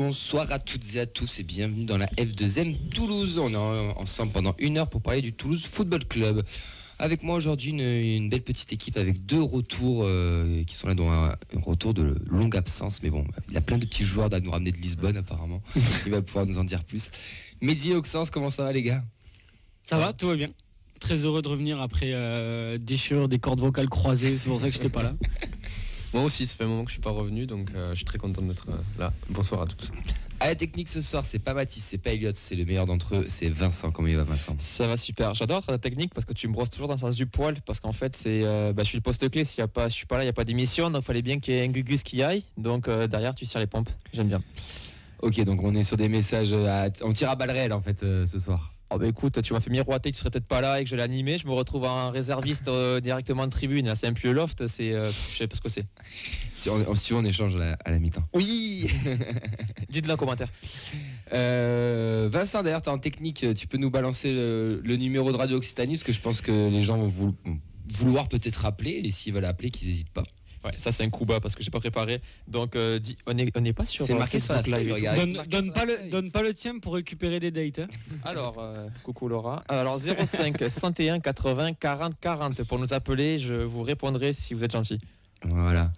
Bonsoir à toutes et à tous et bienvenue dans la F2M Toulouse. On est ensemble pendant 1 heure pour parler du Toulouse Football Club. Avec moi aujourd'hui une belle petite équipe avec 2 retours qui sont là dans un retour de longue absence. Mais bon, il y a plein de petits joueurs à nous ramener de Lisbonne apparemment. Il va pouvoir nous en dire plus. Mehdi et Auxence, comment ça va les gars ? Ça va, tout va bien. Très heureux de revenir après déchirure des cordes vocales croisées, c'est pour ça que j'étais pas là. Moi aussi, ça fait un moment que je suis pas revenu, donc je suis très content d'être là. Bonsoir à tous. À la technique ce soir, c'est pas Mathis, c'est pas Elliot, c'est le meilleur d'entre eux, c'est Vincent. Comment il va Vincent ? Ça va super. J'adore la technique parce que tu me brosses toujours dans le sens du poil, parce qu'en fait c'est, je suis le poste clé. S'il y a pas, je suis pas là, il y a pas d'émission, donc il fallait bien qu'il y ait un Gugus qui aille. Donc derrière tu tires les pompes. J'aime bien. Ok, donc on est sur des messages, on tire à balles réelles en fait ce soir. Oh bah écoute, tu m'as fait miroiter que tu serais peut-être pas là et que je l'ai animé. Je me retrouve en réserviste directement de tribune. Là, c'est un peu le loft, c'est, je sais pas ce que c'est. Si on échange à la mi-temps. Oui. Dites-le en commentaire. Vincent, d'ailleurs, tu es en technique, tu peux nous balancer le numéro de Radio Occitanie, parce que je pense que les gens vont vouloir peut-être rappeler, et s'ils veulent appeler, qu'ils n'hésitent pas. Ouais, ça c'est un coup bas parce que j'ai pas préparé. Donc on n'est pas sur. C'est marqué sur la feuille, regarde. Donne pas le tien pour récupérer des dates. Hein. Alors, coucou Laura. Alors 05 61 80 40 40 pour nous appeler. Je vous répondrai si vous êtes gentil. Voilà.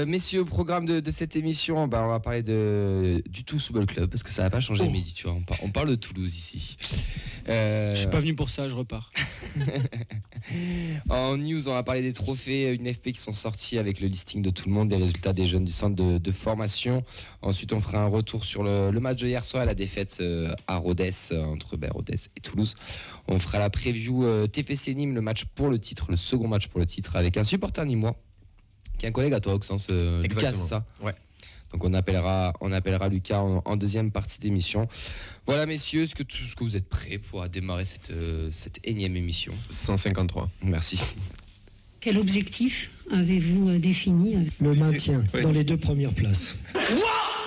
Messieurs, au programme de cette émission, on va parler du Toulouse Football Club parce que ça n'a pas changé, Mehdi, tu vois. On parle de Toulouse ici. Je suis pas venu pour ça, je repars. En news, on va parler des trophées UNFP qui sont sortis avec le listing de tout le monde, des résultats des jeunes du centre de formation. Ensuite, on fera un retour sur le match de hier soir, la défaite à Rodez, entre Rodez et Toulouse. On fera la preview TFC Nîmes, le match pour le titre, le second match pour le titre, avec un supporter nîmois. Qui est un collègue à toi, Auxence, Lucas, c'est ça ? Ouais. Donc on appellera Lucas en deuxième partie d'émission. Voilà, messieurs, est-ce que vous êtes prêts pour démarrer cette énième émission ? 153. Merci. Quel objectif avez-vous défini ? Le maintien dans les 2 premières places.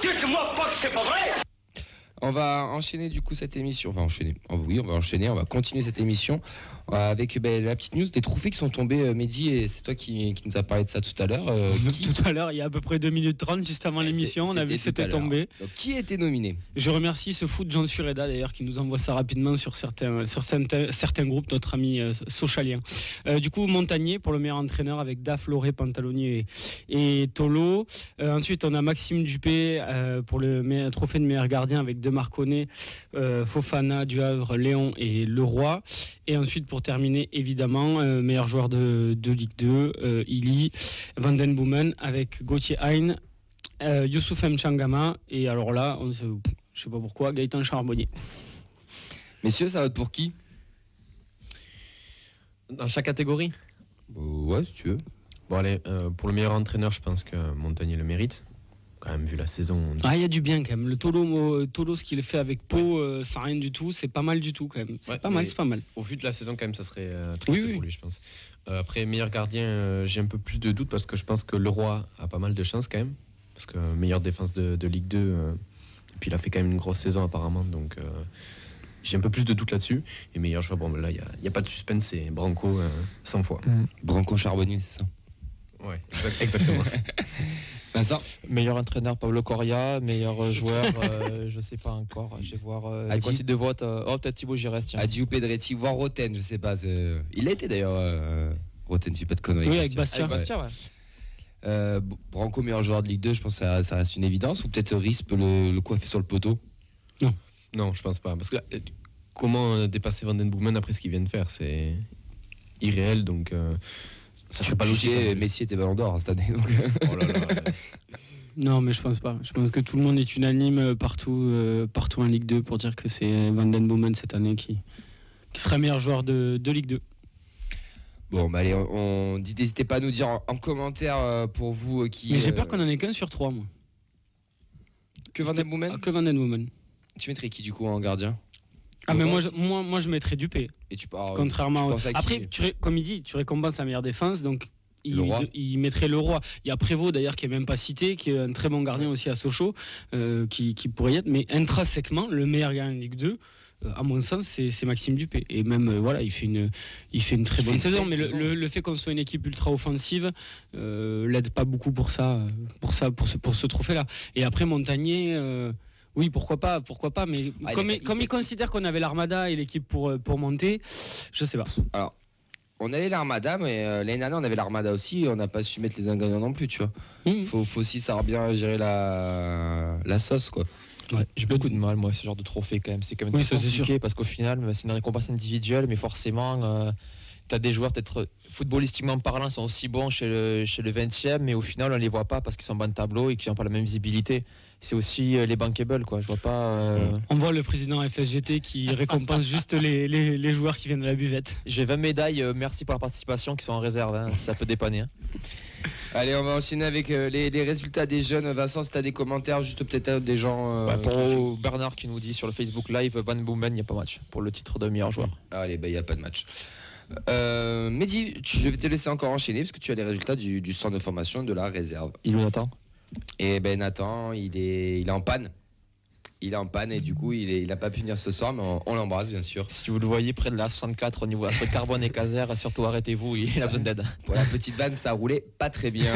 Dites-moi pas que c'est pas vrai. On va enchaîner du coup cette émission. On va continuer cette émission avec la petite news des trophées qui sont tombés, Mehdi, et c'est toi qui nous a parlé de ça tout à l'heure. Tout à l'heure, il y a à peu près 2 minutes 30, juste avant l'émission, on a vu que c'était tombé. Donc, qui a été nominé ? Je remercie ce foot Jean Sureda d'ailleurs qui nous envoie ça rapidement sur certains groupes, notre ami Sochalien. Du coup, Montagnier pour le meilleur entraîneur avec Daf, Loré, Pantaloni et Tolo. Ensuite, on a Maxime Dupé pour le trophée de meilleur gardien avec Demarconnet, Fofana, Duhavre, Léon et Leroy. Et ensuite, pour terminer, évidemment, meilleur joueur de Ligue 2, Ili, Van den Boomen avec Gauthier Hein, Youssouf Mchangama. Et alors là, je ne sais pas pourquoi, Gaëtan Charbonnier. Messieurs, ça vote pour qui ? Dans chaque catégorie ? Ouais, si tu veux. Bon, allez, pour le meilleur entraîneur, je pense que Montagnier le mérite. Quand même, vu la saison. Il y a du bien quand même. Le Tolo, ce qu'il fait avec Pau, sans rien du tout, c'est pas mal du tout quand même. C'est pas mal. Au vu de la saison, quand même, ça serait triste pour lui, je pense. Après, meilleur gardien, j'ai un peu plus de doutes parce que je pense que Leroy a pas mal de chance quand même. Parce que meilleure défense de Ligue 2, et puis il a fait quand même une grosse saison apparemment, donc j'ai un peu plus de doutes là-dessus. Et meilleur joueur, bon, là, il n'y a pas de suspense, c'est Branco 100 fois. Branco Charbonnier, c'est ça ? Ouais, exactement. Vincent ? Meilleur entraîneur Pablo Coria, meilleur joueur je sais pas encore. Je vais voir les consignes de vote. Peut-être Thibaut Giresse, tiens. Adji ou Pedretti, voire Roten, je sais pas. Il a été d'ailleurs Roten, je dis pas de conneries. Oui, avec Bastia. Ouais. Branco, meilleur joueur de Ligue 2, je pense que ça reste une évidence. Ou peut-être Risp le coiffer sur le poteau ? Non, je pense pas. Parce que là, comment dépasser Van den Boomen après ce qu'il vient de faire ? C'est irréel, donc ça serait pas logique. Messi était Ballon d'Or cette année. Donc. Oh là là. Non, mais je pense pas. Je pense que tout le monde est unanime partout en Ligue 2 pour dire que c'est Van den Boomen cette année qui sera meilleur joueur de Ligue 2. Bon, bah allez, n'hésitez pas à nous dire en commentaire pour vous qui. Mais j'ai peur qu'on en ait qu'un sur 3, moi. Que Van den Boomen ? Que Van den Boomen. Tu mettrais qui du coup en gardien ? Mais moi je mettrais Dupé. Et tu pars. Contrairement après, comme il dit, tu récompenses la meilleure défense, donc il mettrait Leroy. Il y a Prévost d'ailleurs qui est même pas cité, qui est un très bon gardien aussi à Sochaux, qui pourrait y être, mais intrinsèquement le meilleur gardien de Ligue 2, à mon sens, c'est Maxime Dupé. Et même, voilà, il fait une très bonne saison. Mais le fait qu'on soit une équipe ultra offensive l'aide pas beaucoup pour pour ce trophée-là. Et après, Montagnier. Oui, pourquoi pas, mais comme il considère qu'on avait l'Armada et l'équipe pour monter, je sais pas. Alors, on avait l'Armada, mais l'année dernière, on avait l'Armada aussi, et on n'a pas su mettre les ingrédients non plus, tu vois. Faut aussi savoir bien gérer la sauce, quoi. Ouais, j'ai beaucoup de mal, moi, ce genre de trophée, quand même. C'est quand même très compliqué, parce qu'au final, c'est une récompense individuelle, mais forcément, tu as des joueurs, peut-être footballistiquement parlant, sont aussi bons chez le 20e, mais au final, on les voit pas parce qu'ils sont bas de tableau et qu'ils n'ont pas la même visibilité. C'est aussi les bankable, quoi. Je vois pas. On voit le président FSGT qui récompense juste les joueurs qui viennent de la buvette. J'ai 20 médailles, merci pour la participation, qui sont en réserve, hein, ça peut dépanner. Hein. Allez, on va enchaîner avec les résultats des jeunes. Vincent, si tu as des commentaires, juste peut-être des gens. Pour Bernard qui nous dit sur le Facebook Live, Van Boomen, il n'y a pas match pour le titre de meilleur joueur. Allez, il n'y a pas de match. Mehdi, je vais te laisser encore enchaîner parce que tu as les résultats du centre de formation de la réserve. Il est où, Nathan ? Et ben Nathan, il est en panne. Il est en panne et du coup, il n'a pas pu venir ce soir, mais on l'embrasse bien sûr. Si vous le voyez près de la 64 au niveau entre Carbone et Caser, surtout arrêtez-vous, il a besoin d'aide. Pour la petite vanne, ça roulait pas très bien.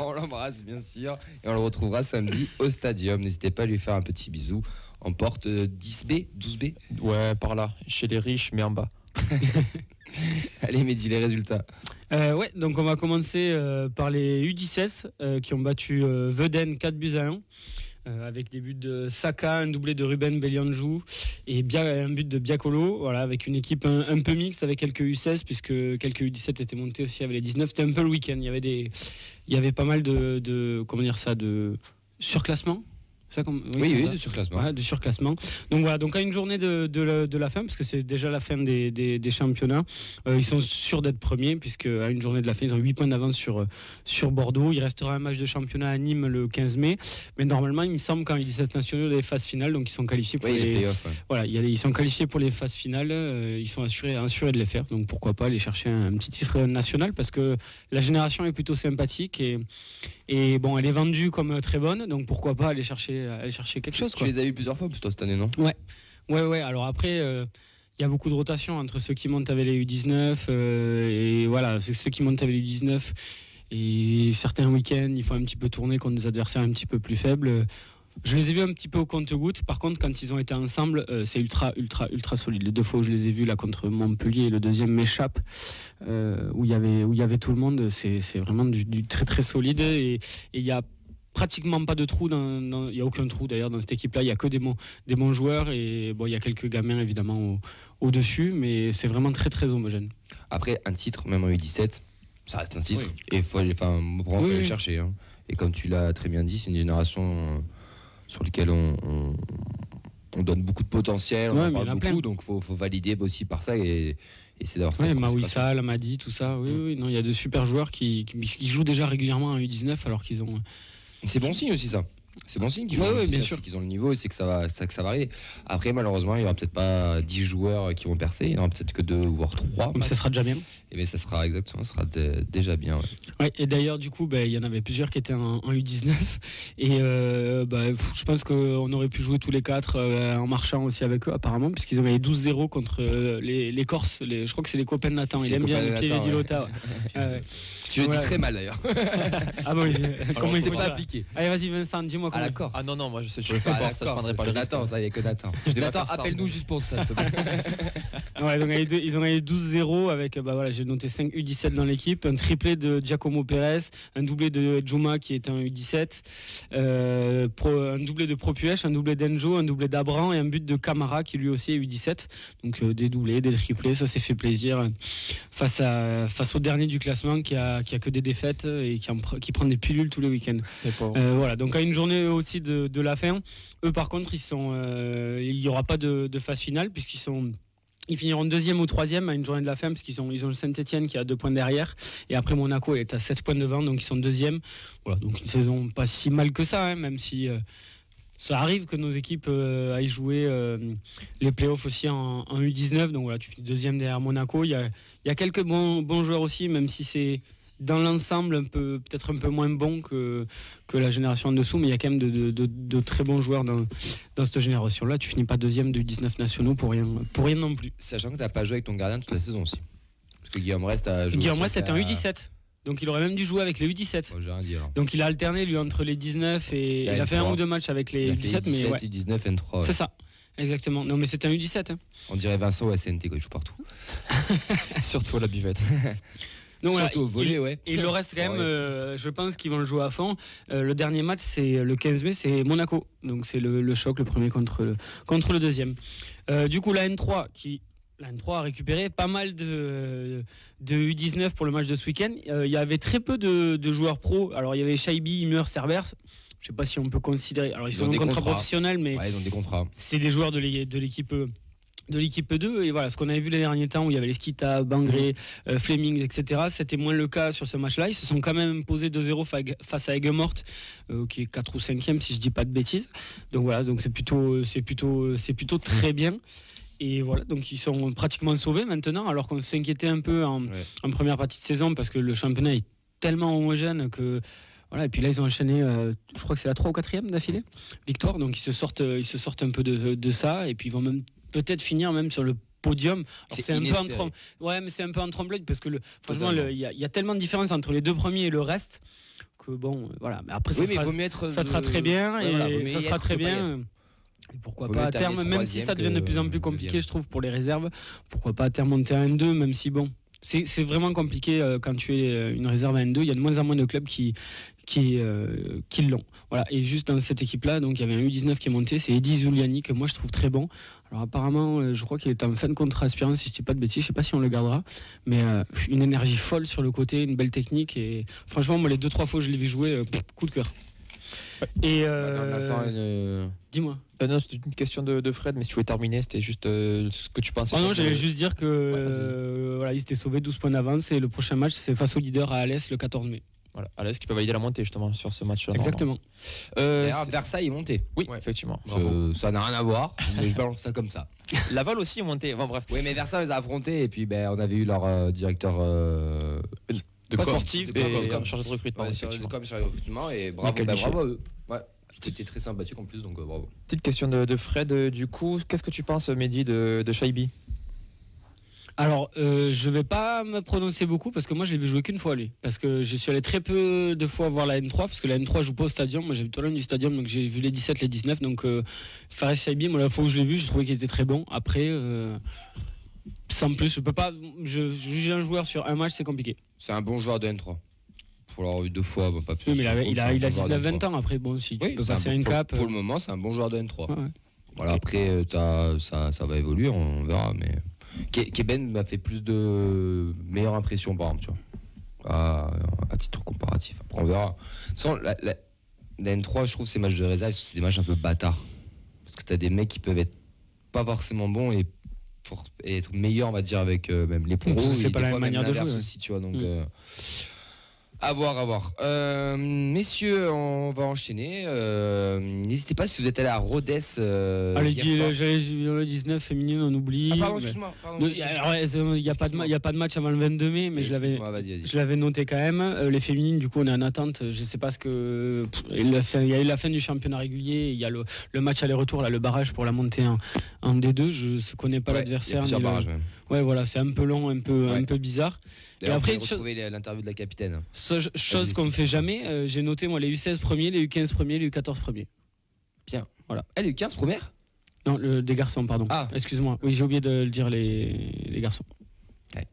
On l'embrasse bien sûr et on le retrouvera samedi au Stadium. N'hésitez pas à lui faire un petit bisou. En porte 10B, 12B. Ouais, par là, chez les riches, mais en bas. Allez Mehdi, les résultats. Ouais, donc on va commencer par les U17 qui ont battu Veden 4-1 avec des buts de Saka, un doublé de Ruben Bellianjou et un but de Biacolo, voilà, avec une équipe un peu mixte avec quelques U16 puisque quelques U17 étaient montés aussi avec les 19. C'était un peu le week-end, il y avait pas mal de comment dire ça, de surclassement. Oui, de surclassement. Ouais, de surclassement. Donc voilà, donc à une journée de la fin, parce que c'est déjà la fin des championnats, ils sont sûrs d'être premiers, puisque à une journée de la fin, ils ont 8 points d'avance sur Bordeaux. Il restera un match de championnat à Nîmes le 15 mai. Mais normalement, il me semble qu'en U17 nationaux, les phases finales, donc ils sont qualifiés pour les playoffs. Ouais. Voilà, ils sont qualifiés pour les phases finales, ils sont assurés de les faire. Donc pourquoi pas aller chercher un petit titre national, parce que la génération est plutôt sympathique et bon, elle est vendue comme très bonne, donc pourquoi pas aller chercher quelque chose, quoi. Tu les as eu plusieurs fois toi cette année, non ? Ouais. Alors après, il y a beaucoup de rotation entre ceux qui montent avec les U19 et voilà, ceux qui montent avec les U19 et certains week-ends, il faut un petit peu tourner contre des adversaires un petit peu plus faibles. Je les ai vus un petit peu au compte-gouttes. Par contre, quand ils ont été ensemble, c'est ultra solide. Les deux fois où je les ai vus là contre Montpellier, le deuxième m'échappe, où il y avait tout le monde. C'est vraiment du très très solide et il y a pratiquement pas de trou, il n'y a aucun trou d'ailleurs dans cette équipe-là, il n'y a que des bons joueurs et bon, il y a quelques gamins évidemment au-dessus, mais c'est vraiment très très homogène. Après, un titre, même en U17, ça reste un titre et il faut aller le chercher. Hein. Et comme tu l'as très bien dit, c'est une génération sur laquelle on donne beaucoup de potentiel, on en parle beaucoup, donc il faut valider aussi par ça et c'est d'avoir ça. Maouissa, Lamadi, tout ça, non, il y a de super joueurs qui jouent déjà régulièrement en U19 alors qu'ils ont... C'est bon signe aussi ça. C'est bon signe qu'ils bien sûr qu'ils ont le niveau et c'est que ça va arriver. Après malheureusement il y aura peut-être pas 10 joueurs qui vont percer, il y en aura peut-être que 2 voire 3. Donc ça sera déjà bien. Et ça sera déjà bien. Ouais, et d'ailleurs du coup il y en avait plusieurs qui étaient en U19 et je pense qu'on aurait pu jouer tous les 4 en marchant aussi avec eux apparemment puisqu'ils ont gagné 12-0 contre les Corses, je crois que c'est les copains de Nathan, il aime bien les pieds d'Ilota. Tu le dis très mal d'ailleurs. Ah bon, comment il t'est pas appliqué. Allez vas-y Vincent, dis-moi comment. À la Corse. Ah non, moi je sais pas, ça je prendrai pas le risque. Nathan, ça y est que Nathan. Nathan, appelle-nous juste pour ça. Ouais, donc ils ont gagné 12-0 avec j'ai noté 5 U17 dans l'équipe, un triplé de Giacomo Pérez, un doublé de Djouma qui est un U17, un doublé de Propuech, un doublé d'Enjo, un doublé d'Abran et un but de Camara qui lui aussi est U17. Donc des doublés, des triplés, ça s'est fait plaisir face au dernier du classement qui a que des défaites et qui prend des pilules tous les week-ends. Voilà, donc à une journée aussi de la fin, eux par contre il n'y aura pas de phase finale ils finiront 2e ou 3e à une journée de la fin parce qu'ils ont le Saint-Etienne qui a 2 points derrière et après Monaco est à 7 points devant, donc ils sont 2e. Voilà, donc une saison pas si mal que ça, même si ça arrive que nos équipes aillent jouer les playoffs aussi en U19. Donc voilà, tu finis 2e derrière Monaco. Il y a quelques bons joueurs aussi, même si c'est dans l'ensemble peut-être un peu moins bon que la génération en dessous, mais il y a quand même de très bons joueurs dans cette génération-là. Tu finis pas deuxième de 19 nationaux pour rien non plus. Sachant que tu n'as pas joué avec ton gardien toute la saison aussi. Parce que Guillaume Rest a joué. Guillaume Rest c'est un U17. Donc il aurait même dû jouer avec les U17. J'ai rien dit, alors. Donc il a alterné lui entre les 19 et il a fait 1 ou 2 matchs avec les U17, mais ouais. U19 N3. Ouais. C'est ça. Exactement. Non mais c'est un U17. Hein. On dirait Vincent ou SNT, il joue partout. Surtout à la buvette. Donc, surtout au volley, ouais. Et le reste quand même, je pense qu'ils vont le jouer à fond. Le dernier match, c'est le 15 mai, c'est Monaco. Donc c'est le choc, le premier contre le deuxième. Du coup la N3 a récupéré pas mal de U19 pour le match de ce week-end. Il y avait très peu de joueurs pros. Alors il y avait Shaibi, Immer, Cerbère. Je sais pas si on peut considérer. Alors ils sont en contrat professionnel, mais ils ont des contrats. C'est des joueurs de l'équipe 2. Et voilà, ce qu'on avait vu les derniers temps où il y avait les Skita, Bangré, Fleming, etc. C'était moins le cas sur ce match-là. Ils se sont quand même posés 2-0 face à Aigues-Mortes, qui est 4 ou 5e si je dis pas de bêtises. Donc voilà, donc c'est plutôt très bien. Et voilà, donc ils sont pratiquement sauvés maintenant, alors qu'on s'inquiétait un peu en première partie de saison parce que le championnat est tellement homogène que voilà. Et puis là ils ont enchaîné, je crois que c'est la 3 ou 4e d'affilée victoire, donc ils se sortent un peu de ça, et puis ils vont même peut-être finir même sur le podium. C'est un peu mais c'est un peu en trompe-l'œil parce que franchement il y a tellement de différence entre les deux premiers et le reste que bon voilà. Mais après ça sera très bien et ça sera très bien. Et pourquoi pas à terme, même si ça devient de plus en plus compliqué, je trouve, pour les réserves, pourquoi pas à terme monter à N2, même si bon, c'est vraiment compliqué quand tu es une réserve à N2. Il y a de moins en moins de clubs qui l'ont. Voilà. Et juste dans cette équipe-là, donc il y avait un U19 qui est monté, c'est Eddy Zuliani, que moi je trouve très bon. Alors apparemment, je crois qu'il est en fin de contrat aspirant, si je ne dis pas de bêtises, je ne sais pas si on le gardera, mais une énergie folle sur le côté, une belle technique, et franchement, moi les 2-3 fois que je l'ai vu jouer, coup de cœur. Et dis-moi. Non, c'était une question de Fred, mais si tu voulais terminer, c'était juste ce que tu pensais. Non, j'allais juste dire que voilà, ils étaient sauvés 12 points d'avance et le prochain match, c'est face au leader à Alès le 14 mai. Voilà, Alès qui peut valider la montée justement sur ce match-là. Exactement. D'ailleurs, Versailles est monté. Oui, effectivement. Ça n'a rien à voir, mais je balance ça comme ça. Laval aussi est monté. Bon, bref. Oui, mais Versailles les a affrontés et puis on avait eu leur directeur. De sportif et chargé de recrutement. Chargé de recrutement et bravo à eux. Ouais, c'était très sympathique en plus, donc bravo. Petite question de Fred, du coup, qu'est-ce que tu penses, Mehdi, de Shaibi ? Alors, je vais pas me prononcer beaucoup parce que moi je l'ai vu jouer qu'une fois lui. Parce que je suis allé très peu de fois voir la N3 parce que la N3 joue pas au stadium. Moi j'habite tout loin du stadium, donc j'ai vu les 17, les 19. Donc Fares Shaibi, moi la fois où je l'ai vu, je trouvais qu'il était très bon. Après, sans plus, je peux pas juger un joueur sur un match, c'est compliqué. C'est un bon joueur de N3. Pour l'avoir eu 2 fois, pas plus. Oui, mais il a 19-20 ans après. Bon, si tu peux passer un cap. Pour le moment, c'est un bon joueur de N3. Ouais. Voilà, après, ça va évoluer, on verra. Mais Keben m'a fait plus de meilleure impression, par exemple, tu vois, à titre comparatif. Après, on verra. Sans la N3, je trouve ces matchs de réserve, c'est des matchs un peu bâtards. Parce que tu as des mecs qui peuvent être pas forcément bons et être meilleurs, on va dire, avec même les pros. C'est pas la même manière de jouer aussi, tu vois. Donc, à voir. Messieurs, on va enchaîner. N'hésitez pas si vous êtes allés à Rodez. J'allais dans le 19 féminine, on oublie. Ah, pardon, excuse-moi. Il n'y a pas de match avant le 22 mai, mais je l'avais noté quand même. Les féminines, du coup, on est en attente. Je ne sais pas ce que. Il y a eu la fin du championnat régulier. Il y a le match aller-retour, là, le barrage pour la montée en D2. Je ne connais pas l'adversaire. Il y a plusieurs barrages même. Ouais, voilà, c'est un peu long, un peu bizarre. Et après, retrouver l'interview de la capitaine. Chose qu'on ne fait jamais, j'ai noté moi les U16 premiers, les U15 premiers, les U14 premiers. Bien. Voilà. Les U15 premières ? Non, des garçons, pardon. Ah, excuse-moi. Oui, j'ai oublié de le dire, les garçons. Ouais.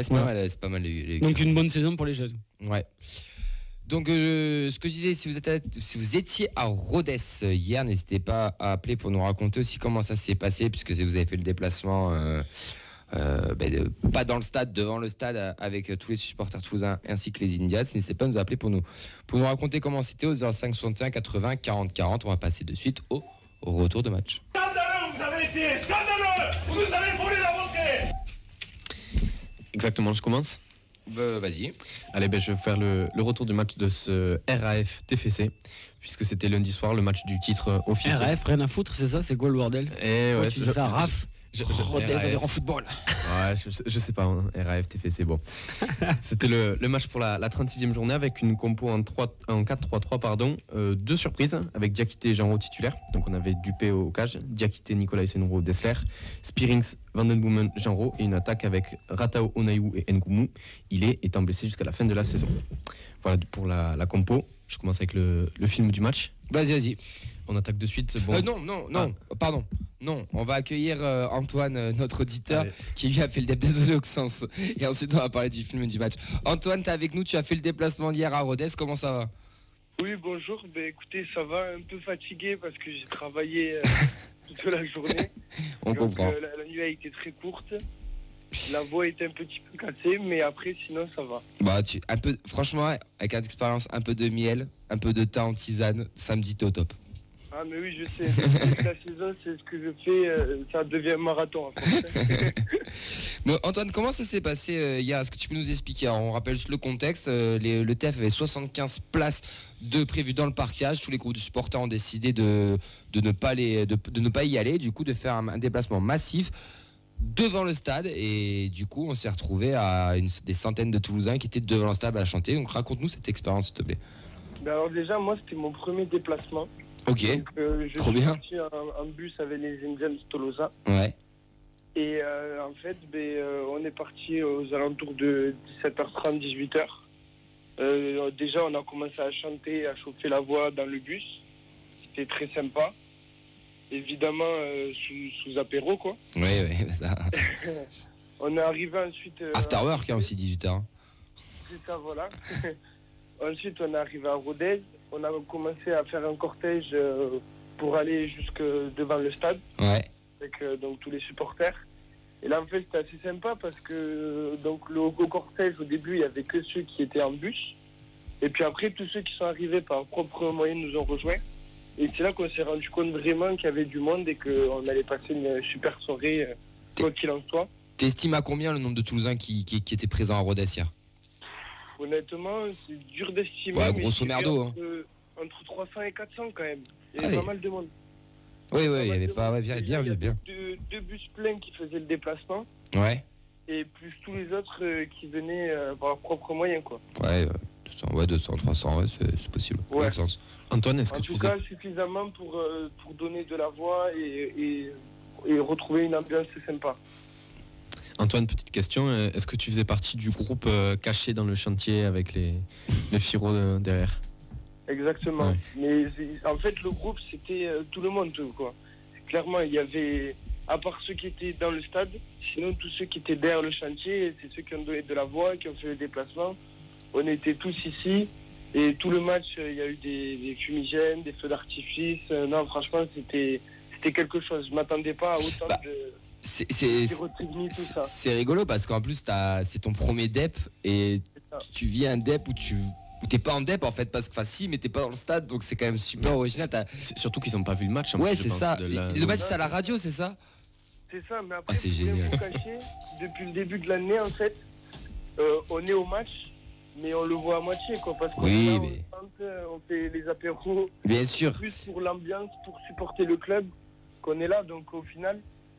C'est pas mal les Donc une bonne saison pour les jeunes. Ouais. Donc, ce que je disais, si vous étiez à Rodez hier, n'hésitez pas à appeler pour nous raconter aussi comment ça s'est passé, puisque vous avez fait le déplacement. Pas dans le stade, devant le stade avec tous les supporters toulousains ainsi que les Indians. N'hésitez pas à nous appeler pour nous raconter comment c'était au 05 61 80 40 40. On va passer de suite au retour de match. Scandaleux, vous avez été scandaleux. Vous nous avez volé la montée. Exactement, je commence. Vas-y. Allez, je vais faire le retour du match de ce RAF TFC, puisque c'était lundi soir le match du titre officiel. RAF, rien à foutre, c'est ça? C'est quoi le bordel? Ouais, tu dis ça, RAF? Rodez en football. Ouais, je sais pas, hein. RAF TFC, bon. C'était le match pour la 36e journée avec une compo en 4-3-3, pardon. Deux surprises avec Diakité et Jeanro titulaires. Donc on avait Dupé au cage, Diakité, Nicolas Senro, Dessler, Spearings, Vandenboomen, Jeanro et une attaque avec Ratao, Onayou et Ngoumou. Il est étant blessé jusqu'à la fin de la saison. Voilà pour la compo. Je commence avec le film du match. Vas-y. On attaque de suite. Bon. Pardon. Non, on va accueillir Antoine, notre auditeur, Allez. qui lui a fait le déplacement de Auxence. Et ensuite, on va parler du film du match. Antoine, t'es avec nous, tu as fait le déplacement d'hier à Rodez, comment ça va? Oui, bonjour. Écoutez, ça va, un peu fatigué parce que j'ai travaillé toute la journée. On comprend. La nuit a été très courte. La voix était un petit peu cassée, mais après, sinon, ça va. Franchement, avec une expérience, un peu de miel, un peu de thé en tisane, samedi, t'es au top. Ah, mais oui, je sais. La saison, c'est ce que je fais. Ça devient un marathon. Bon, Antoine, comment ça s'est passé hier? Est-ce que tu peux nous expliquer? Alors, on rappelle juste le contexte. Le TF avait 75 places de prévues dans le parquage. Tous les groupes de supporters ont décidé de ne pas y aller, du coup, de faire un déplacement massif devant le stade. Et du coup, on s'est retrouvé à des centaines de Toulousains qui étaient devant le stade à chanter. Donc, raconte-nous cette expérience, s'il te plaît. Alors déjà, moi, c'était mon premier déplacement. Ok, donc, je trop suis bien. parti en bus avec les Indians de Tolosa. Ouais. Et en fait, on est parti aux alentours de 17h30, 18h. Déjà, on a commencé à chanter, à chauffer la voix dans le bus. C'était très sympa. Évidemment, sous apéro, quoi. Ouais, ça. On est arrivé ensuite... After work, hein, aussi, 18h. C'est ça, voilà. Ensuite, on est arrivé à Rodez. On a commencé à faire un cortège pour aller jusque devant le stade. Ouais. Avec donc tous les supporters. Et là, en fait, c'était assez sympa parce que donc au cortège, au début, il n'y avait que ceux qui étaient en bus. Et puis après, tous ceux qui sont arrivés par propre moyen nous ont rejoints. Et c'est là qu'on s'est rendu compte vraiment qu'il y avait du monde et qu'on allait passer une super soirée, quoi qu'il en soit. T'estimes à combien le nombre de Toulousains qui étaient présents à Rodez hier? Honnêtement, c'est dur d'estimer. Ouais, grosso merdo. Entre 300 et 400 quand même. Il y avait pas mal de monde. Oui, il y avait pas. Ouais, bien. Il y avait deux bus pleins qui faisaient le déplacement. Ouais. Et plus tous les autres qui venaient par leurs propres moyens, quoi. Ouais, 200, 300, ouais, c'est possible. Ouais. Antoine, est-ce que tu faisais... En tout cas, suffisamment pour donner de la voix et retrouver une ambiance sympa. Antoine, petite question, est-ce que tu faisais partie du groupe caché dans le chantier avec les Firo derrière? Exactement. Ouais. Mais en fait, le groupe, c'était tout le monde, quoi. Clairement, il y avait, à part ceux qui étaient dans le stade, sinon tous ceux qui étaient derrière le chantier, c'est ceux qui ont donné de la voix, qui ont fait le déplacement. On était tous ici. Et tout le match, il y a eu des fumigènes, des feux d'artifice. Non, franchement, c'était quelque chose. Je ne m'attendais pas à autant de... C'est rigolo parce qu'en plus c'est ton premier DEP et tu vis un DEP où t'es pas en DEP en fait parce que si mais t'es pas dans le stade donc c'est quand même super original. C'est surtout qu'ils n'ont pas vu le match. Ouais, c'est ça. Le match c'est à la radio, c'est ça? C'est ça, mais après c'est génial. Depuis le début de l'année en fait, on est au match mais on le voit à moitié quoi parce qu'on on fait les apéros. Bien sûr. Plus pour l'ambiance, pour supporter le club qu'on est là donc au final.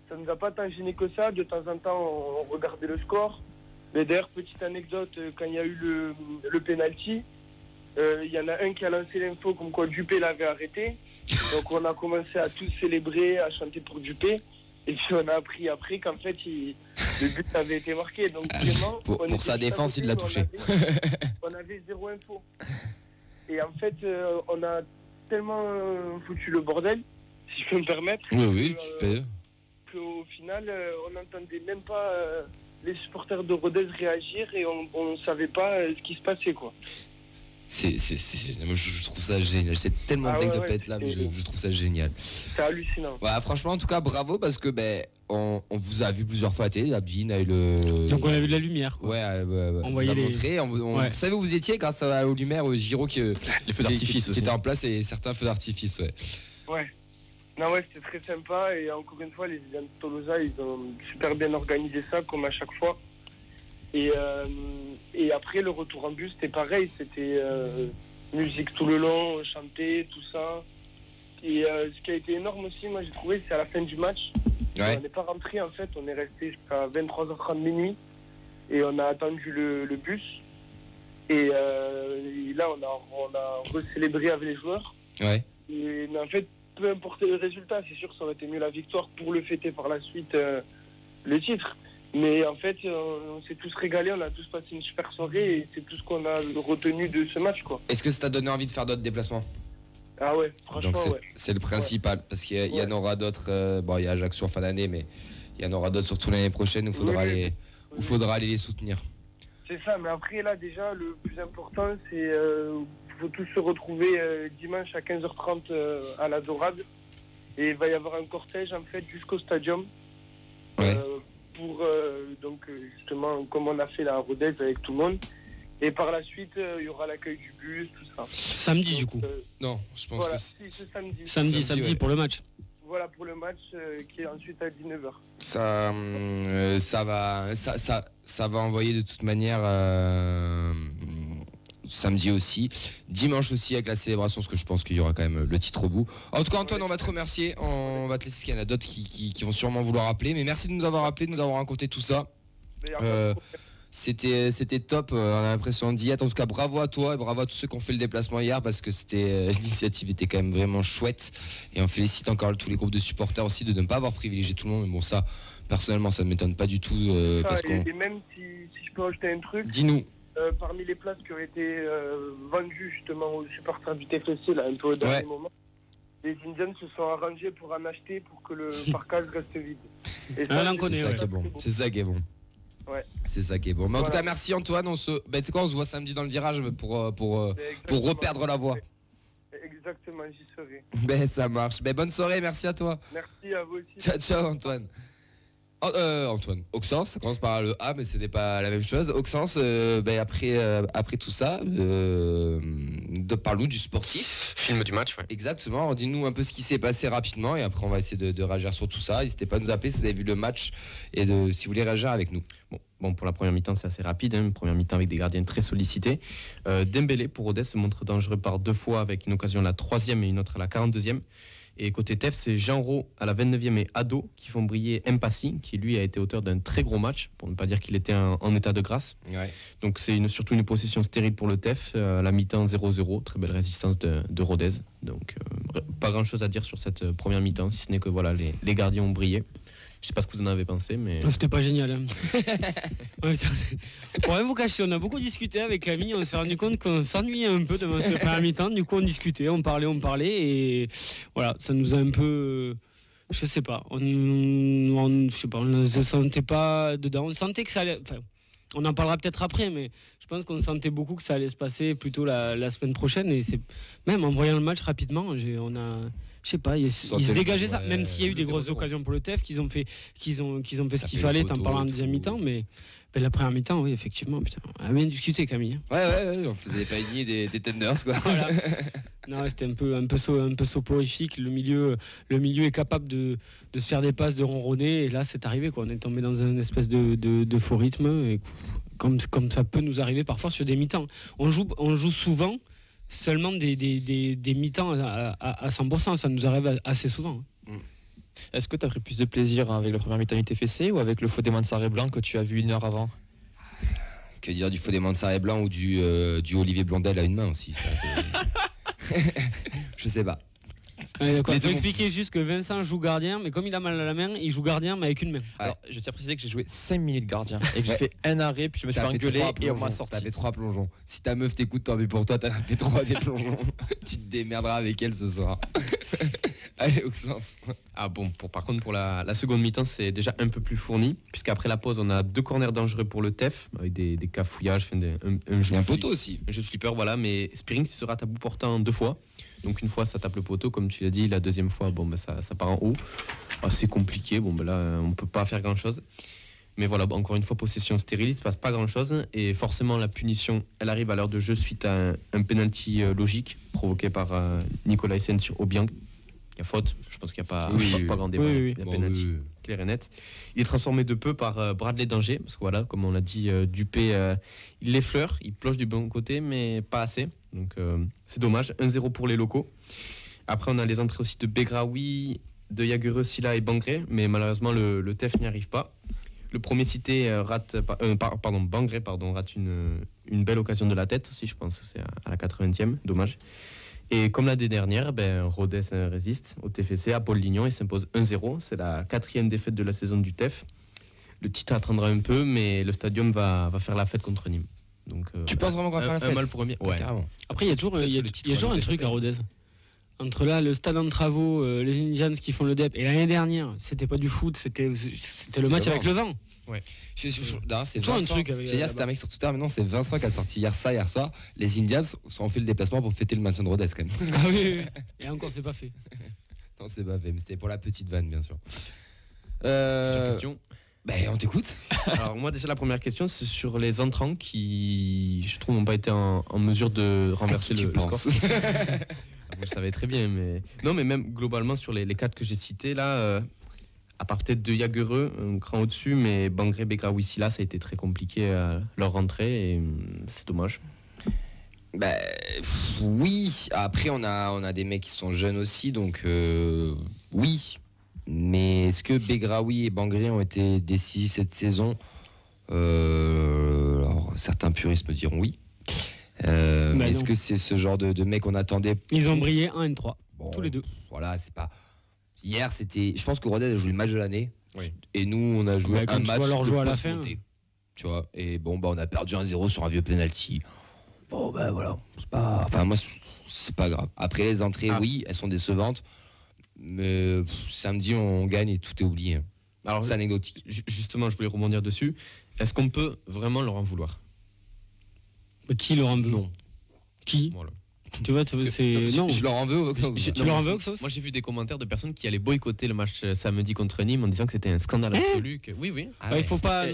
Ça ne nous a pas tant gêné que ça. De temps en temps, on regardait le score. Mais d'ailleurs, petite anecdote, quand il y a eu le penalty, il y en a un qui a lancé l'info comme quoi Dupé l'avait arrêté. Donc on a commencé à tous célébrer, à chanter pour Dupé. Et puis on a appris après qu'en fait, le but avait été marqué. Donc vraiment, pour sa défense, il l'a touché. On avait zéro info. Et en fait, on a tellement foutu le bordel, si je peux me permettre. Oui, tu peux. Au final, on n'entendait même pas les supporters de Rodez réagir et on ne savait pas ce qui se passait, quoi. Je trouve ça génial. C'est tellement dingue de pas être là, mais je trouve ça génial. C'est hallucinant. Ouais, franchement, en tout cas, bravo parce que on vous a vu plusieurs fois à télé. Abdine a eu le. Donc on a vu de la lumière. Quoi. Ouais, on voyait les. Montré. Vous savez où vous étiez grâce aux lumières, au Giro les feux d'artifice qui étaient en place et certains feux d'artifice, ouais. Ouais. Non, ouais, c'était très sympa et encore une fois, les Indians de Tolosa, ils ont super bien organisé ça, comme à chaque fois. Et après, le retour en bus, c'était pareil, c'était musique tout le long, chanter, tout ça. Et ce qui a été énorme aussi, moi j'ai trouvé, c'est à la fin du match. Ouais. On n'est pas rentré en fait, on est resté jusqu'à 23h30 minuit et on a attendu le bus. Et là, on a recélébré avec les joueurs. Ouais. Mais en fait, peu importe le résultat, c'est sûr que ça aurait été mieux la victoire pour le fêter par la suite le titre. Mais en fait, on s'est tous régalés, on a tous passé une super soirée et c'est tout ce qu'on a retenu de ce match, quoi. Est-ce que ça t'a donné envie de faire d'autres déplacements? Ah ouais, franchement, Donc ouais. c'est le principal, parce qu'il y en aura d'autres. Bon, il y a Ajaccio en fin d'année, mais il y en aura d'autres surtout l'année prochaine où il faudra aller les soutenir. C'est ça, mais après là déjà, le plus important, c'est qu'il faut tous se retrouver dimanche à 15h30 à la Dorade. Et il va y avoir un cortège en fait jusqu'au stadium. Ouais. Pour donc justement comme on a fait la Rodez avec tout le monde. Et par la suite, il y aura l'accueil du bus, tout ça. Samedi donc, du coup. Non, je pense voilà, que c'est samedi. Samedi ouais. pour le match. Voilà pour le match qui est ensuite à 19h. Ça va envoyer de toute manière samedi aussi, dimanche aussi avec la célébration, parce que je pense qu'il y aura quand même le titre au bout. En tout cas, Antoine, on va te remercier, on va te laisser, qu'il y en a d'autres qui vont sûrement vouloir appeler, mais merci de nous avoir appelé, de nous avoir raconté tout ça. C'était top, on a l'impression d'y être. En tout cas, bravo à toi et bravo à tous ceux qui ont fait le déplacement hier, parce que l'initiative était quand même vraiment chouette. Et on félicite encore tous les groupes de supporters aussi de ne pas avoir privilégié tout le monde. Mais bon, ça, personnellement, ça ne m'étonne pas du tout. Et même si je peux ajouter un truc, dis-nous. Parmi les places qui ont été vendues justement aux supporters du TFC, là, un peu au dernier moment, les Indians se sont arrangés pour en acheter pour que le parcage reste vide. Et ça, c'est ça qui est bon. Ouais. C'est ça qui est bon. Mais en tout cas, merci Antoine. Tu sais quoi, on se voit samedi dans le virage pour reperdre la voix. Exactement, j'y serai. Ça marche. Bonne soirée, merci à toi. Merci à vous aussi. Ciao Antoine. Antoine, Auxence, ça commence par le A, mais c'était pas la même chose. Auxence, après tout ça, parle-nous du sportif. Film du match, ouais. Exactement, dis-nous un peu ce qui s'est passé rapidement et après on va essayer de réagir sur tout ça. N'hésitez pas à nous appeler si vous avez vu le match et si vous voulez réagir avec nous. Bon, pour la première mi-temps, c'est assez rapide. Une première mi-temps avec des gardiens très sollicités. Dembélé pour Rodez se montre dangereux par 2 fois avec une occasion à la 3e et une autre à la 42e. Et côté TEF, c'est Jean Rau à la 29e et Ado qui font briller Mpassi, qui lui a été auteur d'un très gros match, pour ne pas dire qu'il était en état de grâce. Ouais. Donc c'est surtout une possession stérile pour le TEF, à la mi-temps 0-0, très belle résistance de Rodez. Donc pas grand-chose à dire sur cette première mi-temps, si ce n'est que voilà, les gardiens ont brillé. Je sais pas ce que vous en avez pensé, mais... C'était pas génial. Hein. Pour rien vous cacher, on a beaucoup discuté avec l'ami, on s'est rendu compte qu'on s'ennuyait un peu devant cette première mi-temps. Du coup, on discutait, on parlait, et voilà, ça nous a un peu... Je sais pas, on ne se sentait pas dedans. On sentait que ça allait... Enfin, on en parlera peut-être après, mais je pense qu'on sentait beaucoup que ça allait se passer plutôt la semaine prochaine. Et c'est même en voyant le match rapidement, je sais pas, il se dégageait ça, même s'il y a eu des grosses occasions pour le TEF, qu'ils ont fait ce qu'il fallait en parlant en deuxième mi-temps, mais la première mi-temps, oui, effectivement, putain, on a bien discuté, Camille. Ouais, on faisait pas nier des tenders, quoi. Voilà. Non, c'était un peu soporifique. Le milieu est capable de se faire des passes, de ronronner, et là, c'est arrivé, quoi. On est tombé dans une espèce de faux rythme, et comme ça peut nous arriver parfois sur des mi-temps. On joue souvent seulement des mi-temps à 100%, ça nous arrive assez souvent. Est-ce que tu as pris plus de plaisir avec le premier mi-temps du TFC ou avec le faux des Mansaré blanc que tu as vu 1 heure avant? Que dire du faux des Mansaré blanc ou du Olivier Blondel à une main aussi, ça, je sais pas. Il faut expliquer juste que Vincent joue gardien, mais comme il a mal à la main, il joue gardien mais avec une main. Alors, je tiens à préciser que j'ai joué 5 minutes gardien et que j'ai fait un arrêt, puis je me suis fait engueuler et on m'a sorti. T'as fait 3 plongeons. Si ta meuf t'écoute, tant pis pour toi, t'en as fait 3 des plongeons. Tu te démerderas avec elle ce soir. Allez, Auxence. Par contre, pour la seconde mi-temps, c'est déjà un peu plus fourni, puisqu'après la pause, on a 2 corners dangereux pour le TEF, avec des cafouillages, un jeu de poteau aussi. Un jeu de flipper, voilà, mais Spearing se rate à bout portant 2 fois. Donc une fois ça tape le poteau comme tu l'as dit, la deuxième fois ça part en haut. C'est compliqué, là on peut pas faire grand chose. Mais voilà, encore une fois possession stérile, il se passe pas grand chose et forcément la punition elle arrive à l'heure de jeu suite à un penalty logique provoqué par Nicolas Hyssen sur Obiang. Il y a faute, je pense qu'il n'y a pas grand débat, il y a penalty clair et net. Il est transformé de peu par Bradley Danger, parce que voilà, comme on l'a dit, Dupé, il l'effleure, il ploche du bon côté, mais pas assez. Donc c'est dommage, 1-0 pour les locaux. Après, on a les entrées aussi de Begraoui, de Yagure, Silla et Bangré, mais malheureusement, le TEF n'y arrive pas. Le premier cité Bangré rate une belle occasion de la tête aussi, je pense. C'est à la 80e, dommage. Et comme l'année dernière, Rodez résiste au TFC à Paul-Lignon et s'impose 1-0. C'est la 4e défaite de la saison du TEF. Le titre attendra un peu, mais le Stadium va faire la fête contre Nîmes. Donc, tu penses vraiment qu'on va faire la fête? Un mal pour ouais. Carrément. Après, il y a toujours un truc à Rodez. Entre là, le stade en travaux, les Indians qui font le DEP, et l'année dernière, c'était pas du foot, c'était le match avec le vent. Ouais. C'est toujours un truc. C'était un mec sur Twitter, mais non, c'est Vincent qui a sorti hier soir. Les Indians ont fait le déplacement pour fêter le maintien de Rodez quand même. Ah oui. Et encore, c'est pas fait. Non, c'est pas fait, mais c'était pour la petite vanne, bien sûr. Question. On t'écoute. Alors moi déjà la première question c'est sur les entrants qui je trouve n'ont pas été en mesure de renverser le score. Vous le savez très bien, mais non, mais même globalement sur les 4 que j'ai cités là, à part peut-être de Yagure, un cran au-dessus, mais Bangré, Begraoui, Silla, ça a été très compliqué à leur rentrée et c'est dommage. Oui. Après on a des mecs qui sont jeunes aussi, donc oui. Mais est-ce que Begraoui et Bangré ont été décisifs cette saison? Alors, certains puristes me diront oui. Mais est-ce que c'est ce genre de mec qu'on attendait? Ils ont brillé 1 et 3, tous les deux. Voilà, c'est pas. Hier, c'était. Je pense que Rodez a joué le match de l'année. Oui. Et nous, on a joué un match. Leur jouer à la fin. Tu vois. Et on a perdu 1-0 sur un vieux penalty. Voilà. C'est pas. Enfin, moi, c'est pas grave. Après, les entrées, oui, elles sont décevantes. Mais samedi, on gagne et tout est oublié. Alors, c'est anecdotique. Justement, je voulais rebondir dessus. Est-ce qu'on peut vraiment leur en vouloir? Qui leur en veut? Non. Qui? Voilà. Tu vois, c'est non. Je leur en veux. Tu leur en veux, Moi, j'ai vu des commentaires de personnes qui allaient boycotter le match samedi contre Nîmes en disant que c'était un scandale absolu. Oui. Il faut pas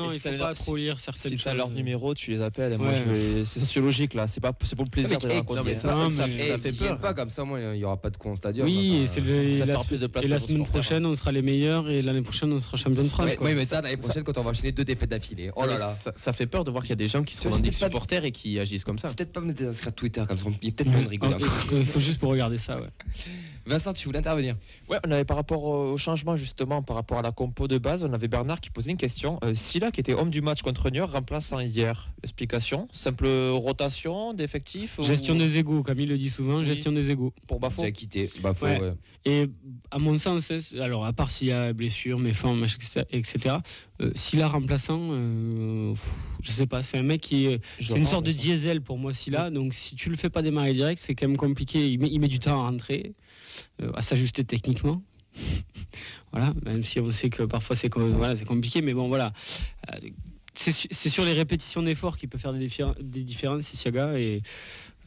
trop lire certaines choses. Si t'as leur numéro, tu les appelles. Moi, c'est sociologique là. C'est pour le plaisir de les raconter. Ça fait peur. Pas comme ça, moi, il y aura pas de con au stadium. Oui, ça fera plus de place. Et la semaine prochaine, on sera les meilleurs et l'année prochaine, on sera champion de France. Oui, mais ça, l'année prochaine, quand on va enchaîner 2 défaites d'affilée. Oh là là. Ça fait peur de voir qu'il y a des gens qui se revendiquent supporters et qui agissent comme ça. C'est peut-être pas me inscrire à Twitter comme ça. Peut-être pas me rigoler. Il faut juste pour regarder ça, ouais. Vincent, tu voulais intervenir? Ouais, on avait par rapport au changement justement, par rapport à la compo de base, on avait Bernard qui posait une question. Silla qui était homme du match contre Niort, remplaçant hier. Explication? Simple rotation d'effectifs? Gestion des égos, Camille le dit souvent, gestion des égos. Pour Bafo? J'ai quitté. Bafo, ouais. Et à mon sens, alors à part s'il y a blessure, méforme, etc. Silla remplaçant, je sais pas, c'est un mec qui c'est une sorte de diesel pour moi Silla. Donc si tu le fais pas démarrer direct, c'est quand même compliqué. Il met du temps à rentrer, à s'ajuster techniquement. Voilà, même si on sait que parfois c'est compliqué, mais bon voilà. C'est sur les répétitions d'efforts qu'il peut faire des différences, Siaga, et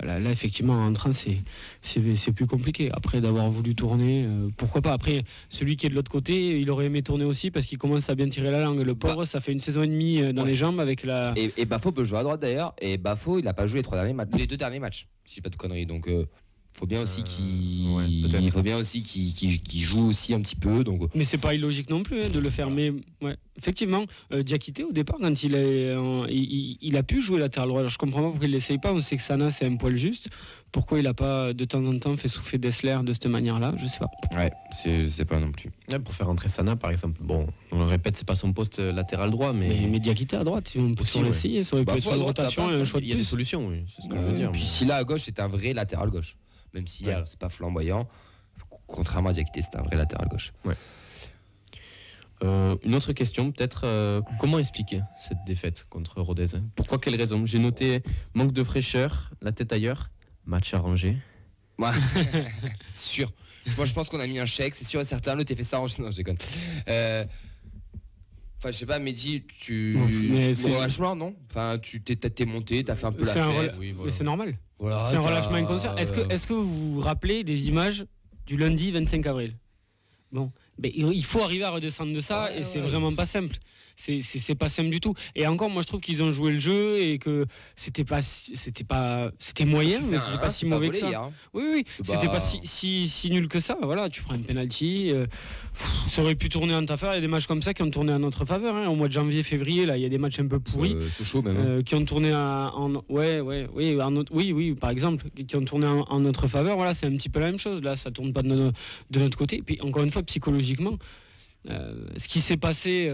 là effectivement en entrant c'est plus compliqué. Après d'avoir voulu tourner, pourquoi pas. Après celui qui est de l'autre côté, il aurait aimé tourner aussi parce qu'il commence à bien tirer la langue. Le pauvre, ça fait une saison et demie dans les jambes avec la. Et Bafo peut jouer à droite d'ailleurs. Et Bafo, il a pas joué les 2 derniers matchs, si j'ai pas de conneries. Donc faut bien aussi qu'il joue aussi un petit peu. Donc. Mais c'est pas illogique non plus de le faire. Mais ouais, effectivement, Diakité au départ quand il a pu jouer latéral droit. Alors, je comprends pas pourquoi il l'essaye pas. On sait que Sana c'est un poil juste. Pourquoi il a pas de temps en temps fait souffler Dessler de cette manière-là? Je sais pas. Ouais, je sais pas non plus. Ouais, pour faire rentrer Sana par exemple. Bon, on le répète, c'est pas son poste latéral droit, mais Diakité à droite, on peut toujours l'essayer. Ça aurait pu être une rotation et un choix de plus. Il y a des solutions, oui. C'est ce que je veux dire. Puis si là à gauche, c'est un vrai latéral gauche. Même si hier, c'est pas flamboyant. Contrairement à Diakité, c'est un vrai latéral gauche. Ouais. Une autre question, peut-être, comment expliquer cette défaite contre Rodez? Pourquoi, quelle raison? J'ai noté manque de fraîcheur, la tête ailleurs, match arrangé. Ouais. Sûr. Moi, je pense qu'on a mis un chèque, c'est sûr et certain. Le TFC arrangé. Non, je déconne. Enfin, je sais pas, Mehdi, relâchement, non? Enfin, t'es monté, t'as fait un peu la fête. Mais c'est normal. Voilà, c'est un relâchement inconscient. Est-ce que vous vous rappelez des images du lundi 25 avril? Bon, il faut arriver à redescendre de ça et c'est vraiment pas simple. c'est pas simple du tout. Et encore, moi je trouve qu'ils ont joué le jeu et que c'était moyen, mais c'était pas si mauvais que ça. Hier. Oui, c'était pas si nul que ça. Voilà, tu prends une penalty, ça aurait pu tourner en ta faveur. Il y a des matchs comme ça qui ont tourné en notre faveur. Au mois de janvier, février, là, il y a des matchs un peu pourris, c'est chaud même. qui ont tourné oui, par exemple, qui ont tourné en notre faveur. Voilà, c'est un petit peu la même chose. Là, ça tourne pas de notre côté. Et puis encore une fois, psychologiquement. Ce qui s'est passé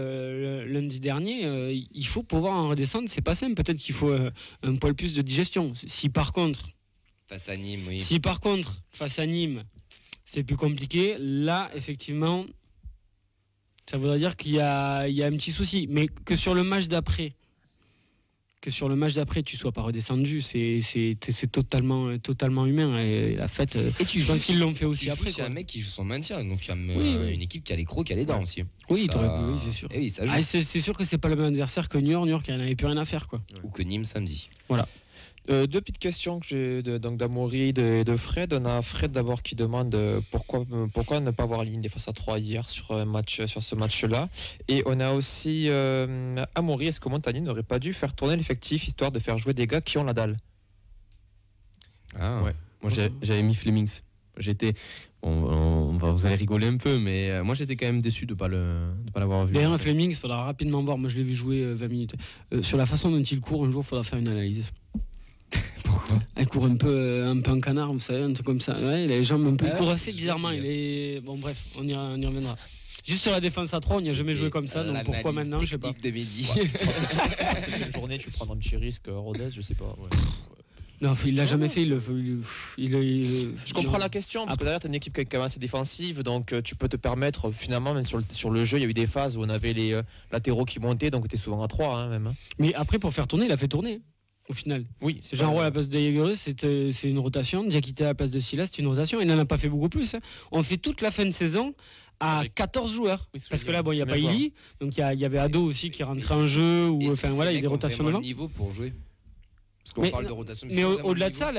lundi dernier, il faut pouvoir en redescendre, c'est pas simple. Peut-être qu'il faut un poil plus de digestion. Si par contre, face à Nîmes, c'est plus compliqué, là, effectivement, ça voudrait dire qu'il y a un petit souci. Mais que sur le match d'après, tu sois pas redescendu, c'est totalement humain. Et la fête, je pense qu'ils l'ont fait aussi après. C'est un mec qui joue son maintien, donc il y a une équipe qui a les crocs, qui a les dents aussi. Oui, c'est sûr. Oui, ça joue. C'est sûr que c'est pas le même adversaire que New York qui n'avait plus rien à faire, quoi. Ou que Nîmes samedi. Voilà. Deux petites questions que j'ai d'Amaury et de Fred. On a Fred d'abord qui demande pourquoi ne pas avoir aligné face à 3 hier sur ce match-là. Et on a aussi Amaury, est-ce que Montagnier n'aurait pas dû faire tourner l'effectif histoire de faire jouer des gars qui ont la dalle? Ouais. Moi j'avais mis Flemings. Vous allez rigoler un peu, mais moi j'étais quand même déçu de pas l'avoir vu. D'ailleurs, Flemings, il faudra rapidement voir. Moi je l'ai vu jouer 20 minutes. Sur la façon dont il court, un jour il faudra faire une analyse. Pourquoi? Il court un peu en canard, vous savez, un truc comme ça. Ouais, il a les jambes un peu. Il court assez bizarrement. Bon, bref, on y reviendra. Juste sur la défense à 3, on n'y a jamais joué comme ça, donc pourquoi maintenant, je sais pas. De midi. C'est une journée, tu prends un petit risque, Rodez, je sais pas. Ouais. Non, il l'a jamais fait. Je comprends la question, parce que derrière, tu as une équipe qui est quand même assez défensive, donc tu peux te permettre, finalement, même sur le jeu, il y a eu des phases où on avait les latéraux qui montaient, donc tu es souvent à 3 même. Mais après, pour faire tourner, il a fait tourner. Au final, oui, c'est Jean Roy à la place de Jaegerus, c'est une rotation. Diakité à la place de Silas, c'est une rotation. Il n'en a pas fait beaucoup plus. On fait toute la fin de saison à 14 joueurs. Oui, parce que là, il n'y a pas Ili, donc il y avait Ado aussi qui rentrait en jeu. Ou enfin voilà, il y a des rotations devant. Niveau pour jouer. Parce qu'on parle de rotation. Mais au-delà de ça,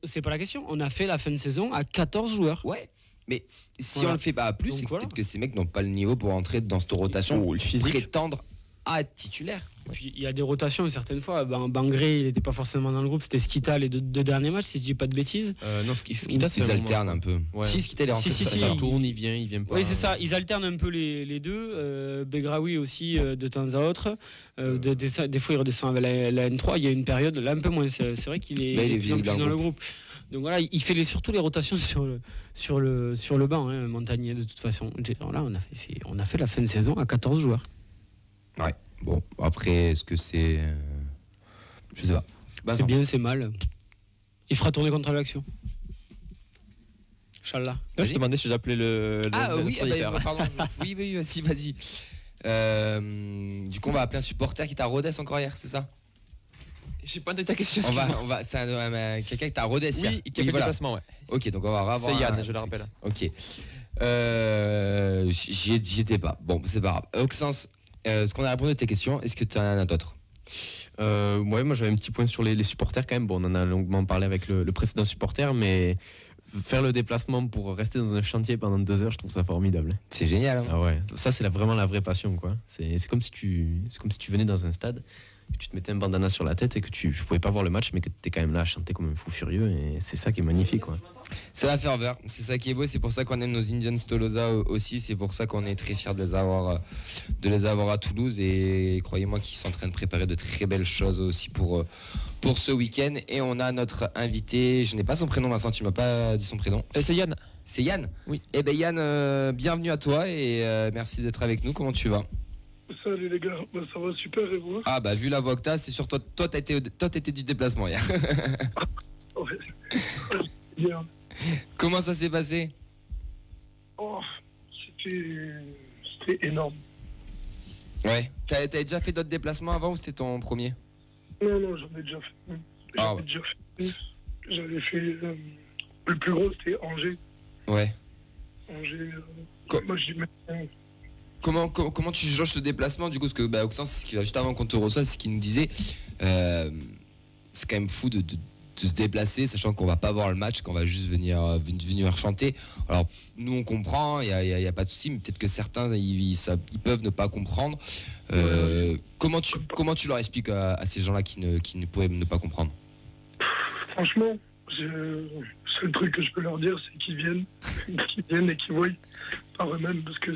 c'est pas la question. On a fait la fin de saison à 14 joueurs. Ouais. Mais si on le fait pas à plus, c'est peut-être que ces mecs n'ont pas le niveau pour entrer dans cette rotation ou le physique prétendre à être titulaire. Puis il y a des rotations certaines fois. Bangré, il n'était pas forcément dans le groupe. C'était Skita les deux derniers matchs, si je dis pas de bêtises. Non, Skita, ils alternent un peu. Ouais. Si, Skita, il est rentré. Ça tourne, il vient pas. Oui, c'est ça. Ils alternent un peu les deux. Begraoui aussi de temps à autre. Des fois, il redescend avec la N3. Il y a une période là un peu moins. C'est vrai qu'il est plus dans le groupe. Donc voilà, il fait surtout les rotations sur le banc, Montagnier de toute façon. Là, on a fait la fin de saison à 14 joueurs. Ouais, bon, après, est-ce que c'est. Je sais pas. C'est bien, c'est mal. Il fera tourner contre l'action. Inch'Allah. Je te demandais si j'appelais le. Pardon. Oui, vas-y. Du coup, on va appeler un supporter qui t'a Rodez encore hier, c'est ça? J'ai pas de ta question. C'est quelqu'un qui t'a Rodez hier. Oui, qui a fait le déplacement, ouais. Ok, donc on va revoir. C'est Yann, je le rappelle. Ok. J'y étais pas. Bon, c'est pas grave. Auxence. Est-ce qu'on a répondu à tes questions? Est-ce que tu en as d'autres? Ouais, moi j'avais un petit point sur les supporters quand même. Bon, on en a longuement parlé avec le précédent supporter, mais faire le déplacement pour rester dans un chantier pendant 2 heures, je trouve ça formidable. C'est génial. Hein. Ah ouais, ça c'est vraiment la vraie passion, quoi. C'est comme si tu venais dans un stade, que tu te mettais un bandana sur la tête et que tu pouvais pas voir le match, mais que tu étais quand même là à chanter comme un fou furieux, et c'est ça qui est magnifique, quoi. C'est la ferveur, c'est ça qui est beau, c'est pour ça qu'on aime nos Indians Tolosa aussi, c'est pour ça qu'on est très fiers de les avoir à Toulouse, et croyez-moi qu'ils sont en train de préparer de très belles choses aussi pour ce week-end. Et on a notre invité, je n'ai pas son prénom, Vincent, tu m'as pas dit son prénom. C'est Yann. C'est Yann? Oui. Eh ben Yann, bienvenue à toi et merci d'être avec nous, comment tu vas? Salut les gars, ça va super et vous? Ah bah vu la voix que t'as, c'est sur toi t'étais du déplacement hier. Ouais. Bien. Comment ça s'est passé? Oh, c'était énorme. Ouais. T'avais déjà fait d'autres déplacements avant ou c'était ton premier? Non, j'en ai déjà fait. J'avais fait le plus gros, c'était Angers. Ouais. Angers. Moi, j'y mets. Comment tu jauges ce déplacement du coup? Parce que Auxence, juste avant qu'on te reçoive, c'est ce qu'il nous disait. C'est quand même fou de se déplacer, sachant qu'on va pas voir le match, qu'on va juste venir chanter. Alors nous on comprend, il y a pas de souci, mais peut-être que certains ils peuvent ne pas comprendre. Comment tu leur expliques à ces gens-là qui ne pourraient ne pas comprendre? Franchement, le seul truc que je peux leur dire, c'est qu'ils viennent et qu'ils voient par eux-mêmes, parce que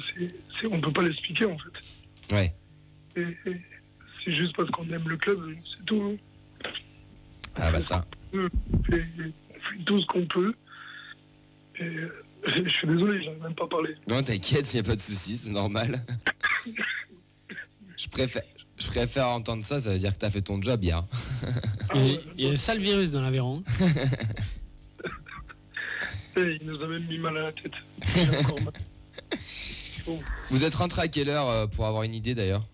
on peut pas l'expliquer en fait. Ouais. Et c'est juste parce qu'on aime le club, c'est tout. Ah bah ça. On fait tout ce qu'on peut. Et je suis désolé, j'en ai même pas parlé. Non, t'inquiète, il n'y a pas de souci, c'est normal. Je préfère entendre ça, ça veut dire que t'as fait ton job hier. Il y a un sale virus dans l'Aveyron. Il nous a même mis mal à la tête. Encore mal. Bon. Vous êtes rentré à quelle heure pour avoir une idée d'ailleurs?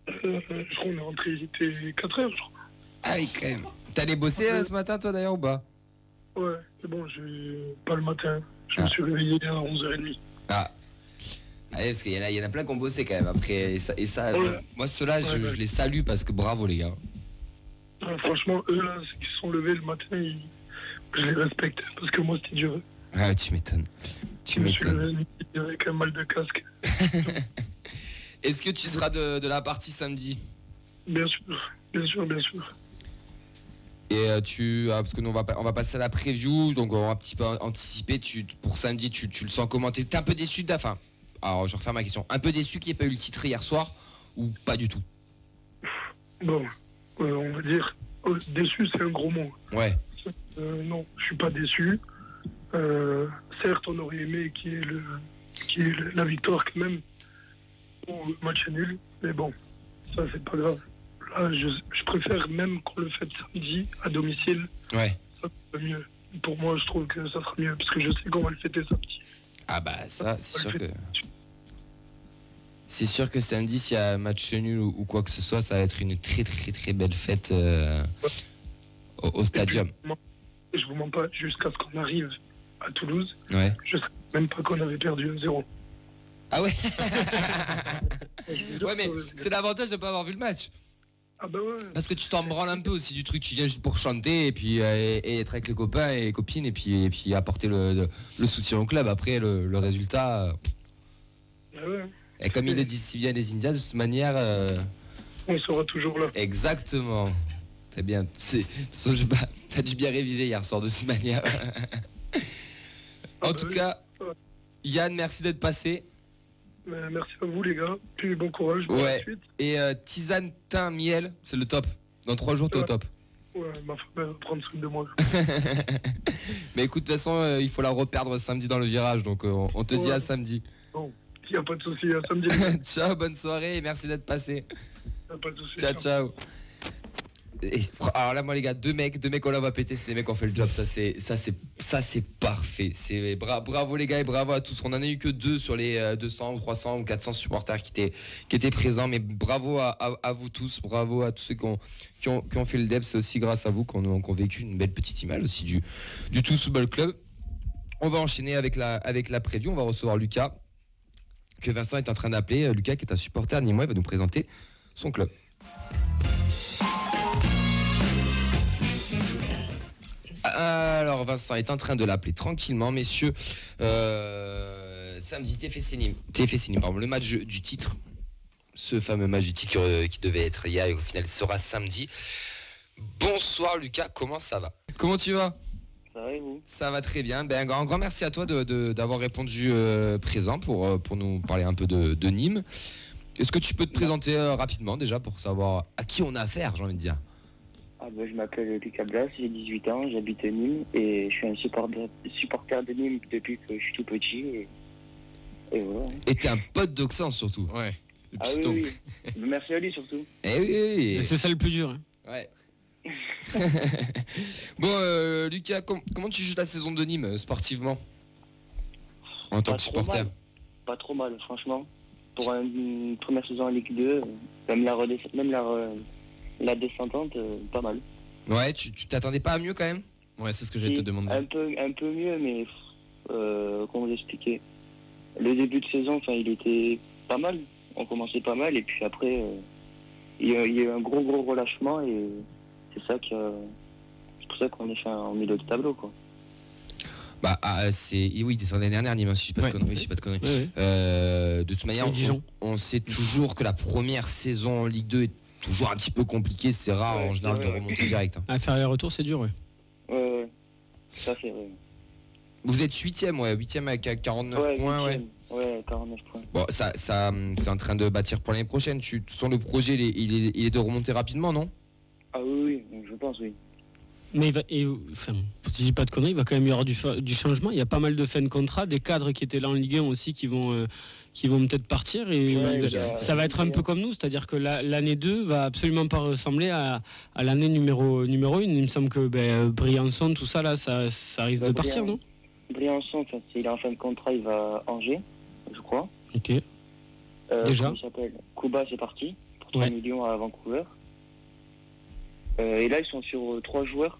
Je crois qu'on est rentré, il était 4h, je crois. Ah oui, quand même. T'allais bosser ce matin, toi d'ailleurs, ou pas? Ouais, c'est bon, pas le matin. Je me suis réveillé à 11h30. Ah. Allez, parce qu'il y en a plein qui ont bossé quand même après. Et ça ouais. Moi, ceux-là, je les salue parce que bravo, les gars. Franchement, eux, là, ceux qui se sont levés le matin, je les respecte. Parce que moi, c'était dur. Ah, tu m'étonnes. Je me suis levé avec un mal de casque. Est-ce que tu seras de la partie samedi? Bien sûr, bien sûr, bien sûr. Et parce que nous on va passer à la preview, donc on va un petit peu anticiper. Pour samedi, tu le sens comment? T'es un peu déçu de la fin? Alors je refais ma question. Un peu déçu qu'il n'y ait pas eu le titre hier soir ou pas du tout? Bon, on va dire déçu, c'est un gros mot. Ouais. Non, je suis pas déçu. Certes, on aurait aimé qu'il y ait la victoire quand même. Bon, le match est nul, mais bon, ça c'est pas grave. Là, je préfère même qu'on le fasse samedi à domicile. Ouais. Ça sera mieux. Pour moi, je trouve que ça sera mieux parce que je sais qu'on va le fêter samedi. Ah bah ça, c'est sûr que samedi, s'il y a un match nul ou quoi que ce soit, ça va être une très très très belle fête au stadium. Puis, je vous mens pas, jusqu'à ce qu'on arrive à Toulouse, ouais. Je ne savais même pas qu'on avait perdu 1-0. Ah ouais. Ouais, mais c'est l'avantage de ne pas avoir vu le match. Ah bah ouais. Parce que tu t'en branles un peu aussi du truc, tu viens juste pour chanter et puis et être avec les copains et les copines et puis apporter le soutien au club. Après le résultat. Ah ouais. Et comme ils le disent si bien les Indiens, de toute manière. On sera toujours là. Exactement. Très bien. T'as dû bien réviser hier soir de toute manière. En tout cas, Yann, merci d'être passé. Merci à vous les gars, puis bon courage pour la suite. Et tisane, thym, miel, c'est le top. Dans 3 jours, t'es au top. Ouais, ma femme va prendre soin de moi. Mais écoute, de toute façon, il faut la reperdre samedi dans le virage, donc on te dit à samedi. Bon, il n'y a pas de souci, à samedi. Ciao, bonne soirée et merci d'être passé. Y a pas de souci. Ciao. Et, alors là, moi les gars, deux mecs on la va péter, c'est les mecs qui ont fait le job. Ça c'est parfait. C'est bravo les gars et bravo à tous. On en a eu que 2 sur les 200 ou 300 ou 400 supporters qui étaient présents, mais bravo à vous tous, bravo à tous ceux qui ont fait le DEP. C'est aussi grâce à vous qu'on a vécu une belle petite image aussi du Toulouse Football Club. On va enchaîner avec la preview. On va recevoir Lucas que Vincent est en train d'appeler. Lucas qui est un supporter nîmois, il va nous présenter son club. Alors Vincent est en train de l'appeler tranquillement, messieurs. Samedi, TFC Nîmes, pardon, le match du titre, ce fameux match du titre qui devait être hier et au final sera samedi. Bonsoir Lucas, comment ça va? Comment tu vas? Ça va et vous? Ça va très bien. Un grand merci à toi d'avoir répondu présent pour nous parler un peu de Nîmes. Est-ce que tu peux te présenter rapidement déjà pour savoir à qui on a affaire, j'ai envie de dire? Je m'appelle Lucas Blas, j'ai 18 ans, j'habite à Nîmes et je suis un supporter de Nîmes depuis que je suis tout petit. Et voilà. Et t'es un pote d'Auxence surtout. Ouais, le piston. Oui. Merci à lui surtout. Eh oui. Mais c'est ça le plus dur. Hein. Ouais. Bon, Lucas, comment tu joues la saison de Nîmes sportivement en tant que supporter? Pas trop mal, franchement. Pour une première saison en Ligue 2, même la descendante, pas mal. Ouais, tu t'attendais pas à mieux quand même? Ouais, c'est ce que j'allais te demander. Un peu mieux, mais comment vous expliquer? Le début de saison, il était pas mal. On commençait pas mal, et puis après, il y a eu un gros relâchement, et c'est ça qui a pour ça qu'on est fait en milieu de tableau, quoi. Bah, oui, c'est l'année dernière, Nîmes, si je dis pas de conneries. De toute manière, on sait toujours que la première saison en Ligue 2 est toujours un petit peu compliquée. C'est rare en général de remonter direct. À faire les retours, c'est dur, Ouais. Ça, c'est vrai. Vous êtes 8ème, 8ème avec 49 points, 8e. Ouais, 49 points. Bon, ça c'est en train de bâtir pour l'année prochaine. Tu sens le projet, il est de remonter rapidement, non? Ah oui, je pense, oui. Mais si je dis pas de conneries, il va quand même y avoir du changement. Il y a pas mal de fins de contrat, des cadres qui étaient là en Ligue 1 aussi qui vont peut-être partir. Et ça va être un peu comme nous, c'est-à-dire que l'année 2 va absolument pas ressembler à l'année numéro 1. Il me semble que Briançon, tout ça là, ça risque de partir, non? Briançon, il est en fin de contrat, il va à Angers, je crois. Ok. Déjà. Comment il s'appelle? Kuba, c'est parti pour 3 millions à Vancouver. Et là, ils sont sur 3 joueurs,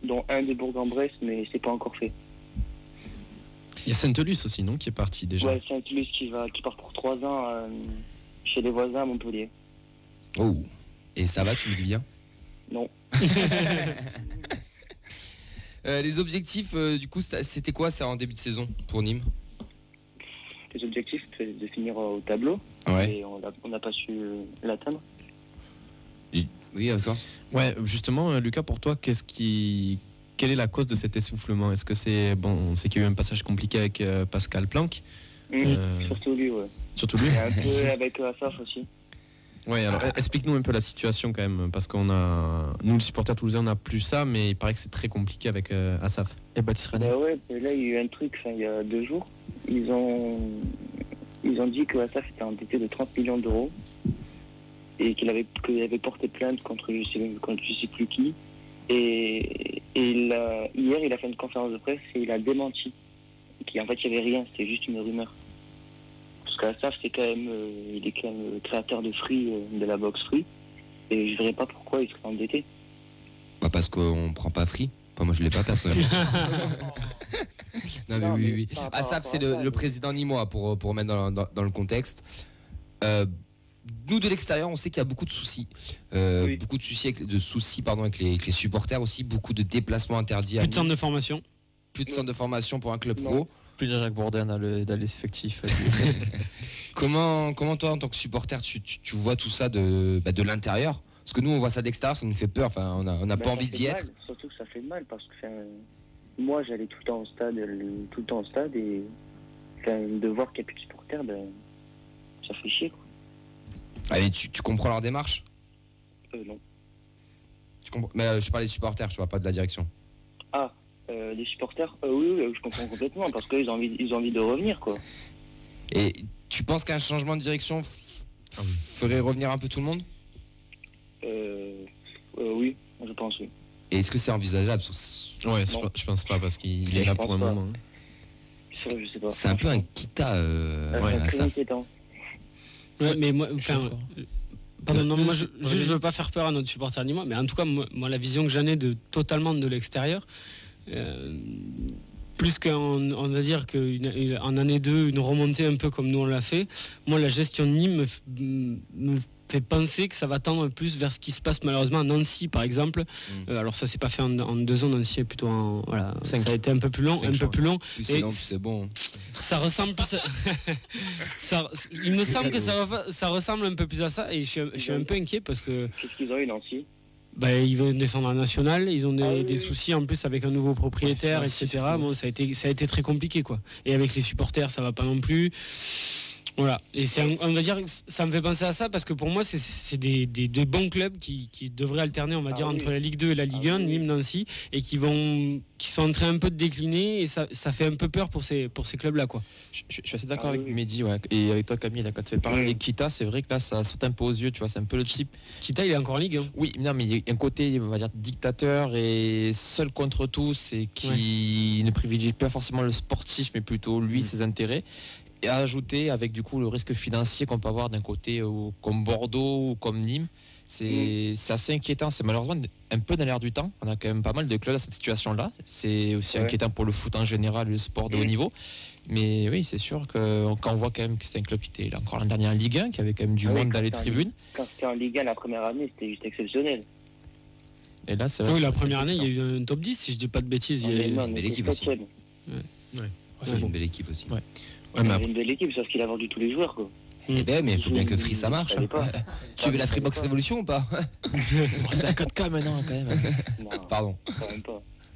dont un de Bourg-en-Bresse, mais c'est pas encore fait. Il y a Saint-Luce aussi, non, qui est parti déjà. Ouais, Saint-Luce qui part pour 3 ans chez les voisins à Montpellier. Oh, et ça va, tu le dis bien? Non. Les objectifs, du coup, c'était quoi ça en début de saison pour Nîmes? Les objectifs, c'est de finir au tableau. Ouais. Et on n'a pas su l'atteindre. Oui, d'accord. Ouais, justement, Lucas, pour toi, quelle est la cause de cet essoufflement? Est-ce que c'est on sait qu'il y a eu un passage compliqué avec Pascal Planck. Surtout lui, ouais. Surtout lui. Et un peu avec Asaf aussi. Ouais, alors explique-nous un peu la situation quand même, parce nous, le supporter toulousain, on n'a plus ça, mais il paraît que c'est très compliqué avec Asaf. Et Baptiste René. Ouais, là, il y a eu un truc, il y a 2 jours. Ils ont dit que Asaf était endetté de 30 millions d'euros. Et qu'il avait porté plainte contre je sais plus qui. Et hier, il a fait une conférence de presse et il a démenti. En fait, il n'y avait rien, c'était juste une rumeur. Parce qu'Assaf, il est quand même créateur de Free, de la box Free. Et je ne verrais pas pourquoi il serait endetté. Bah parce qu'on ne prend pas Free. Enfin, moi, je ne l'ai pas personnellement. Non, mais oui. Asaf, c'est le président nîmois, pour remettre dans le contexte. Nous de l'extérieur, on sait qu'il y a beaucoup de soucis, beaucoup de soucis avec les supporters aussi, beaucoup de déplacements interdits. Plus de centres de formation. Plus de centres de formation pour un club pro. Plus de Jacques Bourdin dans les effectifs. Comment toi, en tant que supporter, tu vois tout ça de l'intérieur? Parce que nous, on voit ça de l'extérieur, ça nous fait peur. Enfin, on n'a pas envie d'y être. Surtout que ça fait mal parce que moi, j'allais tout le temps au stade, et de voir qu'il n'y a plus de supporters, ça fait chier, quoi. Allez, tu comprends leur démarche? Non. Mais je parle des supporters, je parle pas de la direction. Ah, les supporters, oui, je comprends complètement, parce qu'ils ont envie de revenir, quoi. Et tu penses qu'un changement de direction ferait revenir un peu tout le monde? Oui, je pense, oui. Et est-ce que c'est envisageable? Ouais, je pense pas, parce qu'il est là pour un moment. Je sais pas. C'est un peu un Kita. Très inquiétant. Ouais, mais moi, moi je veux pas faire peur à notre supporter ni moi, mais en tout cas, moi la vision que j'en ai totalement de l'extérieur, plus on va dire qu'en année 2, une remontée un peu comme nous on l'a fait, moi la gestion de Nîmes me fait penser que ça va tendre plus vers ce qui se passe malheureusement à Nancy par exemple. Alors ça s'est pas fait en 2 ans, Nancy est plutôt ça a été un peu plus long, c'est bon. Ça ressemble plus il me semble que ça ressemble un peu plus à ça, et je suis un peu inquiet parce que qu'est-ce qu'ils ont eu, Nancy? Ils veulent descendre en national, ils ont des soucis en plus avec un nouveau propriétaire, etc. Bon, ça a été très compliqué, quoi. Et avec les supporters, ça va pas non plus. Voilà, et on va dire, ça me fait penser à ça parce que pour moi c'est des bons clubs qui devraient alterner, on va dire, entre la Ligue 2 et la Ligue 1, Nîmes, Nancy, et qui sont en train un peu de décliner, et ça fait un peu peur pour ces clubs-là, quoi. Je suis assez d'accord avec Mehdi, et avec toi, Camille, là, quand tu fais parler avec Kita, c'est vrai que là ça saute un peu aux yeux, tu vois, c'est un peu le type. Kita, il est encore en Ligue 1. Oui, non, mais il y a un côté, on va dire, dictateur et seul contre tous, et qui ne privilégie pas forcément le sportif, mais plutôt lui, ses intérêts. Et à ajouter avec du coup le risque financier qu'on peut avoir d'un côté comme Bordeaux ou comme Nîmes, c'est assez inquiétant. C'est malheureusement un peu dans l'air du temps. On a quand même pas mal de clubs dans cette situation-là. C'est aussi inquiétant pour le foot en général et le sport de haut niveau. Mais oui, c'est sûr que quand on voit quand même que c'est un club qui était encore l'an dernier en Ligue 1, qui avait quand même du monde dans les tribunes. Quand c'était en Ligue 1 la première année, c'était juste exceptionnel. Et là, c'est vrai. Oui, la première année, il y a eu un top 10, si je dis pas de bêtises. Il y a une belle équipe aussi. C'est une belle équipe aussi. Ouais, mais une belle équipe, sauf qu'il a vendu tous les joueurs, quoi. Eh ben, mais il faut bien que Free ça marche. Tu veux la Freebox Révolution ou pas? C'est un 4K maintenant, quand même. Pardon.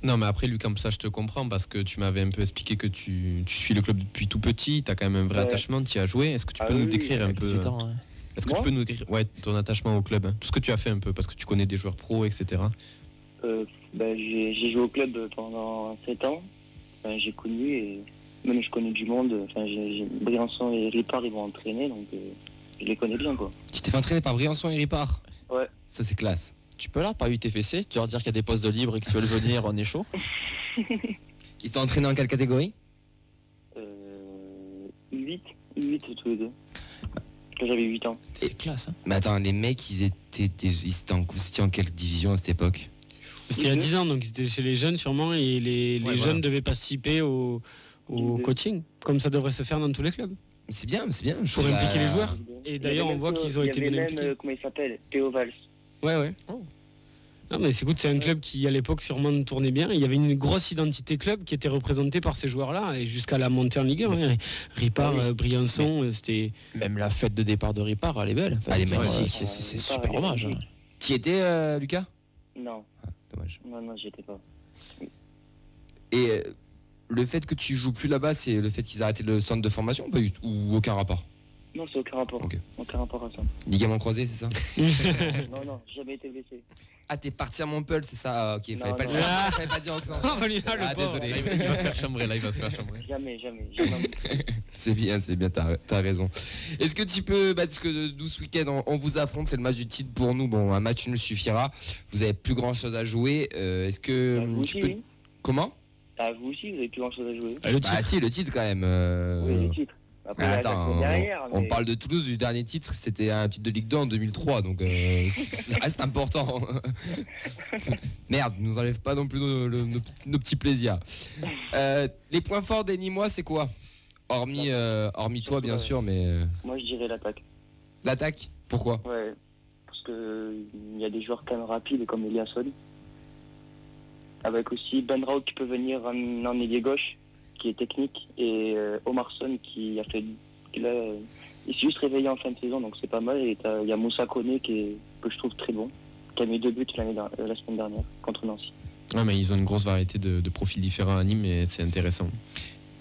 Non, mais après, Lucas, ça, je te comprends parce que tu m'avais un peu expliqué que tu suis le club depuis tout petit, tu as quand même un vrai attachement, tu y as joué. Est-ce que tu peux nous décrire un peu Est-ce que tu peux nous décrire ton attachement au club, tout ce que tu as fait un peu, parce que tu connais des joueurs pros, etc. J'ai joué au club pendant 7 ans. J'ai connu et même je connais du monde. Briançon et Ripard, ils vont entraîner, donc je les connais bien, quoi. Tu t'es fait entraîner par Briançon et Ripard? Ouais. Ça, c'est classe. Tu peux là, par UTFC, tu leur dire qu'il y a des postes de libre et que s'ils veulent venir, on est chaud. Ils t'ont entraîné en quelle catégorie? 8 tous les deux. Quand j'avais 8 ans. C'est classe, hein. Mais attends, les mecs, ils étaient en quelle division à cette époque? C'était il y a 10 ans, donc c'était chez les jeunes sûrement, et les jeunes devaient participer au coaching, comme ça devrait se faire dans tous les clubs. C'est bien. Pour impliquer les joueurs. Et d'ailleurs, on voit qu'ils ont été bien impliqués. Comment il s'appelle? Théo Valls. Ouais. Non, mais c'est un club qui à l'époque sûrement tournait bien. Il y avait une grosse identité club qui était représentée par ces joueurs-là, et jusqu'à la montée en Ligue 1. Hein. Ripard, Briançon, c'était. Même la fête de départ de Ripard, elle est belle. Elle est magnifique. C'est super hommage. Tu y étais, Lucas? Non. Dommage. Non, j'y étais pas. Et le fait que tu joues plus là-bas, c'est le fait qu'ils arrêtaient le centre de formation ou aucun rapport? Non, c'est aucun rapport. Okay. Aucun rapport à ça. Ligament croisé, c'est ça? Non, jamais été blessé. Ah, t'es parti à Montpellier, c'est ça? Ok, fallait pas dire Oxen. Désolé. Il va se faire chambrer là, Jamais. C'est bien, t'as raison. Est-ce que tu peux, parce que nous ce week-end on vous affronte, c'est le match du titre pour nous. Bon, un match nul suffira. Vous avez plus grand chose à jouer. Est-ce que tu peux. Comment? Vous aussi, vous avez plus grand chose à jouer. Le titre. Si, le titre quand même. Oui, le titre. Après, attends, on parle de Toulouse, du dernier titre, c'était un titre de Ligue 2 en 2003, donc ça reste important. Merde, nous enlève pas non plus nos petits plaisirs. Les points forts des Nîmois, c'est quoi? Hormis toi, bien sûr, mais... Moi, je dirais l'attaque. L'attaque? Pourquoi? Ouais, parce qu'il y a des joueurs quand même rapides, comme Eliasson. Avec aussi Ben Rao qui peut venir en ailier gauche, qui est technique, et Omarson qui il s'est juste réveillé en fin de saison, donc c'est pas mal. Et il y a Moussa Koné que je trouve très bon, qui a mis 2 buts la semaine dernière contre Nancy. Ouais, mais ils ont une grosse variété de profils différents à Nîmes et c'est intéressant.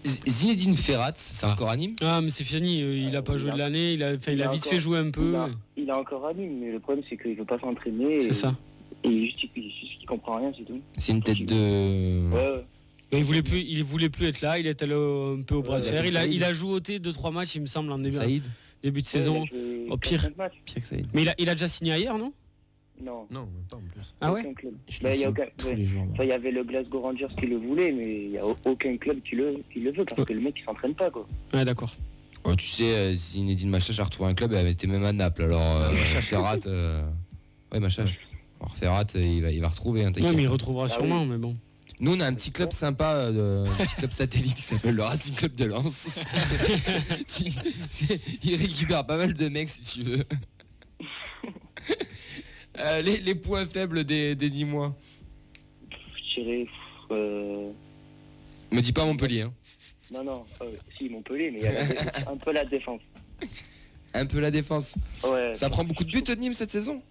Zinedine Ferrat, c'est encore à Nîmes? Ah, mais c'est fini, il a pas joué de l'année, il a vite fait jouer un peu. Il est encore à Nîmes, mais le problème c'est qu'il veut pas s'entraîner. C'est ça. Et il comprend rien, c'est tout. C'est une tête de... Ouais. Il voulait plus être là, il est allé un peu au brasseur. Il a joué 2-3 matchs, il me semble, en début de saison. Au pire que Saïd. Mais il a déjà signé ailleurs, non? Non, pas en plus. Ah ouais? Il y avait le Glasgow Rangers qui le voulait, mais il n'y a aucun club qui le veut, parce que le mec il s'entraîne pas, quoi. Ouais, d'accord. Oh, tu sais, Zinedine Machache a retrouvé un club, elle était même à Naples, alors Ferrat... Ouais, Machache. Alors Ferrat, il va retrouver. Ouais, mais il retrouvera sûrement, mais bon. Nous, on a un petit club sympa, un petit club satellite qui s'appelle le Racing Club de Lens. Il récupère pas mal de mecs, si tu veux. Les points faibles des 10 mois. Je dirais... Me dis pas Montpellier. Hein. Non, si, Montpellier, mais il y a un peu la défense. Un peu la défense. Ouais. Ça prend beaucoup de buts, Nîmes, cette saison?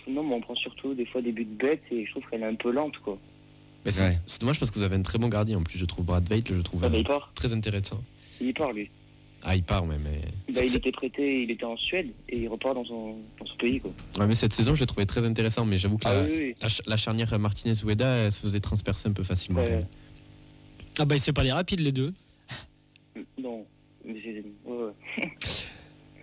Non, mais on prend surtout des fois des buts bêtes et je trouve qu'elle est un peu lente, quoi. Mais c'est dommage parce que vous avez un très bon gardien en plus, je trouve. Brad Veit, je trouve très intéressant. Il part, lui. Ah, il part, mais... il était prêté, il était en Suède et il repart dans son pays, quoi. Ouais, mais cette saison, je l'ai trouvé très intéressant, mais j'avoue que la charnière Martinez-Ueda, elle se faisait transpercer un peu facilement. Ouais. Ah bah, c'est pas les rapides, les deux. Non, mais c'est... Ouais.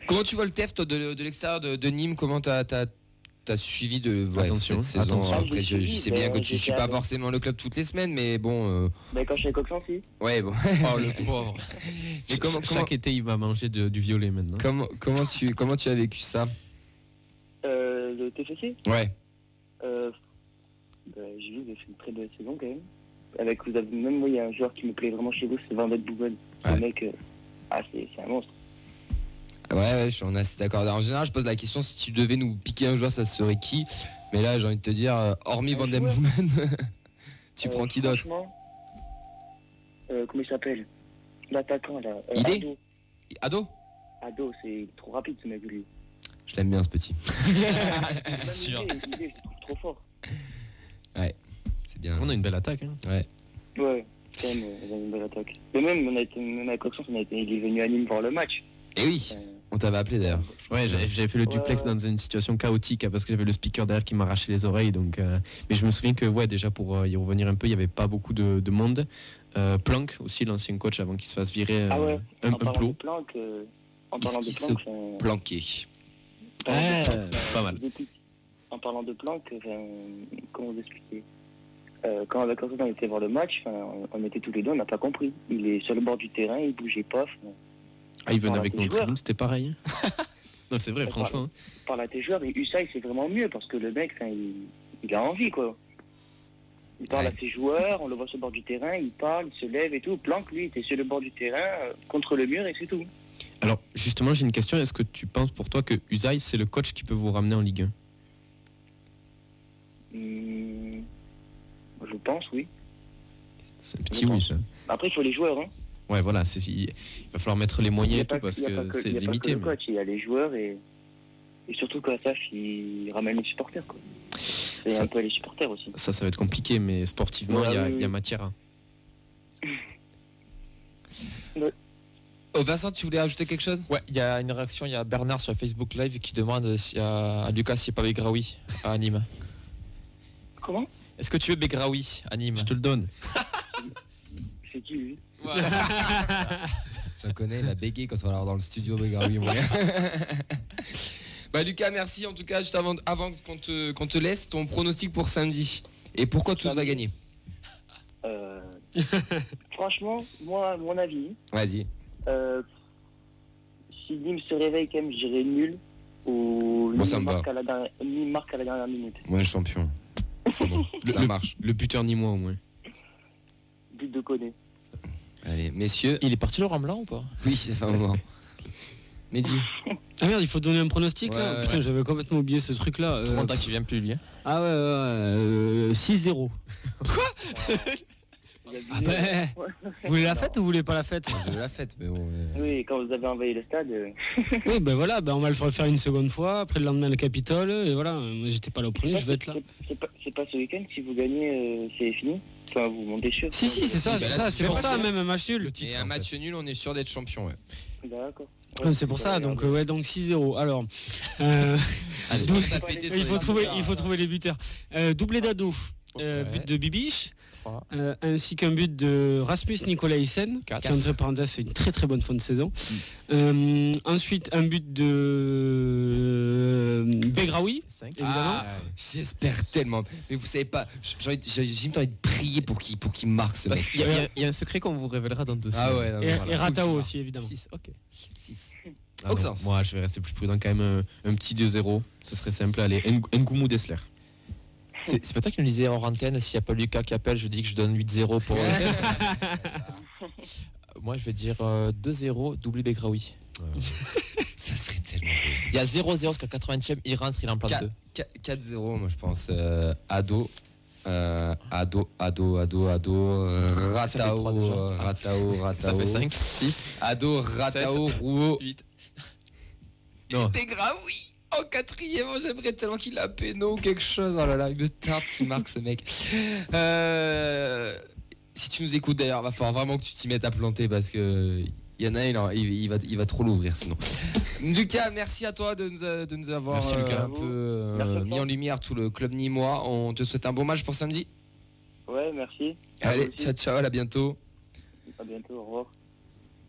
Comment tu vois le TEF, toi, de l'extérieur de Nîmes? Comment t'as suivi attention, cette saison? attention. Après, je sais bien que tu suis pas forcément le club toutes les semaines, mais bon... Mais quand je suis avec Oxen, si. Ouais, bon. Oh, le pauvre. Mais chaque été, il va manger du violet maintenant. Comment tu as vécu ça? Le TFC? Ouais. J'ai vu que vous avez fait une très belle saison, quand même. Même moi, il y a un joueur qui me plaît vraiment chez vous, c'est Van Bougon. Ouais. Le mec, c'est un monstre. Ouais, je suis assez d'accord. En général, je pose la question, si tu devais nous piquer un joueur, ça serait qui? Mais là, j'ai envie de te dire, hormis Van den Boomen, tu prends qui d'autre? Comment il s'appelle? L'attaquant là. Ado, Ado, c'est trop rapide ce mec lui. je l'aime bien ce petit. C'est sûr. Je le trouve trop fort. Ouais, c'est bien. On a une belle attaque. Hein. Ouais. Ouais, quand même, on a une belle attaque. Mais même, même avec Oxens, il est venu à Nîmes voir le match. Et oui, on t'avait appelé d'ailleurs. Ouais, j'avais fait le duplex dans une situation chaotique parce que j'avais le speaker derrière qui m'arrachait les oreilles. Donc, mais je me souviens que déjà pour y revenir un peu, il n'y avait pas beaucoup de monde. Planck aussi, l'ancien coach avant qu'il se fasse virer un plot. En parlant de Planck, planqué. Pas mal. En parlant de Planck, comment vous expliquer quand avec Oxens on était voir le match, on était tous les deux, on n'a pas compris. Il est sur le bord du terrain, il bougeait pas. Il venait avec notre tribune, c'était pareil. Non, c'est vrai, franchement. Parle à tes joueurs, et Usaï, c'est vraiment mieux parce que le mec, il a envie, quoi. Il parle à ses joueurs, on le voit sur le bord du terrain, il parle, il se lève et tout. Planck, lui, il était sur le bord du terrain, contre le mur et c'est tout. Alors, justement, j'ai une question. Est-ce que tu penses pour toi que Usaï, c'est le coach qui peut vous ramener en Ligue 1 Je pense, oui. C'est un petit oui, ça. Après, il faut les joueurs, hein. Ouais, voilà, il va falloir mettre les moyens et tout parce que c'est limité. Il n'y a pas que le coach, il y a les joueurs et surtout que Asaf, il ramène les supporters, quoi. C'est un peu les supporters aussi. Ça va être compliqué, mais sportivement, il y a matière. Vincent, tu voulais ajouter quelque chose? Ouais, il y a une réaction, il y a Bernard sur Facebook Live qui demande à Lucas s'il n'y a pas Begraoui à Nîmes. Comment? Est-ce que tu veux Begraoui à Nîmes? Je te le donne. C'est qui lui? Je le connais, il a bégayé quand on va l'avoir dans le studio. Begraoui, Bah Lucas, merci en tout cas. Juste avant qu'on te laisse, ton pronostic pour samedi. Et pourquoi tous va gagner? Franchement, moi, mon avis. Vas-y. Si Nîmes se réveille quand même, je dirais nul. Ou Nîmes marque à la dernière minute. Ouais, champion. C'est bon, ça marche. Le buteur nîmois au moins. But de Koné. Allez, messieurs. Il est parti Laurent Blanc ou pas? Oui, ça fait un moment. Mehdi. Ah merde, il faut donner un pronostic là. Putain, j'avais complètement oublié ce truc là. 30 ans qui vient plus lui. Hein. Ah ouais, 6-0. Quoi? Ah bah, vous voulez la fête ou vous voulez pas la fête? Je veux la fête, mais bon. Oui, quand vous avez envahi le stade. Oui, ben voilà, on va le faire une seconde fois. Après le lendemain, le Capitole. Et voilà, moi j'étais pas là au premier, je vais être là. C'est pas ce week-end, si vous gagnez, c'est fini. Enfin, vous montez sûr. Si, c'est ça, c'est pour ça, même un match nul. Et un match nul, on est sûr d'être champion, ouais. D'accord. Ouais, c'est pour ça, donc 6-0. Alors, il faut trouver les buteurs. Doublé d'Ado, but de Bibiche. Ainsi qu'un but de Rasmus Nicolaisen qui entre parenthèses fait une très très bonne fin de saison. Ensuite un but de Begraoui, évidemment. J'espère tellement. Mais vous savez pas, j'ai envie de prier pour qu'il marque ce mec. Il y a un secret qu'on vous révélera dans 2 semaines. Ah ouais, et Ratao aussi évidemment. 6, ok. 6. Moi je vais rester plus prudent quand même, un petit 2-0, ce serait simple. Allez, Ngoumou Dessler. C'est pas toi qui nous disais hors antenne, s'il n'y a pas Lucas qui appelle, je dis que je donne 8-0 pour... Moi je vais dire 2-0, doublé Begraoui. Ça serait tellement beau. Il y a 0-0 parce qu'à 80e il rentre, il en place 2. 4-0 moi je pense. Ado, Ratao. Ça fait 5, 6. Ado, Ratao, Rouault. 8. Begraoui en 4e, j'aimerais tellement qu'il a péno ou quelque chose. Oh là là, une tarte qui marque ce mec. Si tu nous écoutes d'ailleurs, va falloir vraiment que tu t'y mettes à planter parce que il y en a un, il va trop l'ouvrir sinon. Lucas, merci à toi de nous avoir un peu mis en lumière tout le club nîmois. On te souhaite un bon match pour samedi. Ouais, merci. Allez, ciao, à bientôt. À bientôt, au revoir.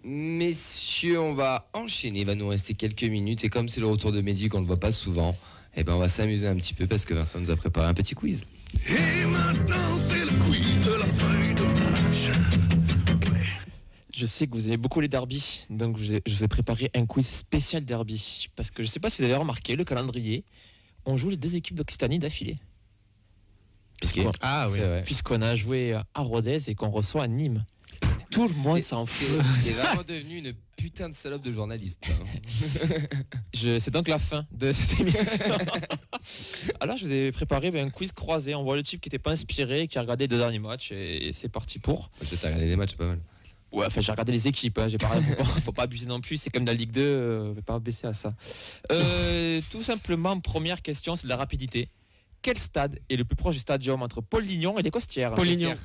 Messieurs, on va enchaîner, il va nous rester quelques minutes et comme c'est le retour de Mehdi qu'on ne le voit pas souvent, eh ben on va s'amuser un petit peu parce que Vincent nous a préparé un petit quiz. Et maintenant c'est le quiz de la feuille de match. Ouais. Je sais que vous aimez beaucoup les derbies, donc je vous ai préparé un quiz spécial derby parce que je ne sais pas si vous avez remarqué le calendrier, on joue les 2 équipes d'Occitanie d'affilée. Puisqu'on a joué à Rodez et qu'on reçoit à Nîmes. Tout le monde s'en fout. T'es vraiment devenu une putain de salope de journaliste. C'est donc la fin de cette émission. Alors Là, je vous ai préparé un quiz croisé. On voit le type qui n'était pas inspiré, qui a regardé les 2 derniers matchs et c'est parti pour. T'as regardé les matchs, pas mal. Ouais, enfin, j'ai regardé les équipes. J'ai pas, faut pas abuser non plus. C'est comme dans la Ligue 2. On ne va pas baisser à ça. Tout simplement, première question, c'est de la rapidité. Quel stade est le plus proche du stadium entre Paul-Lignon et les Costières? Paul-Lignon.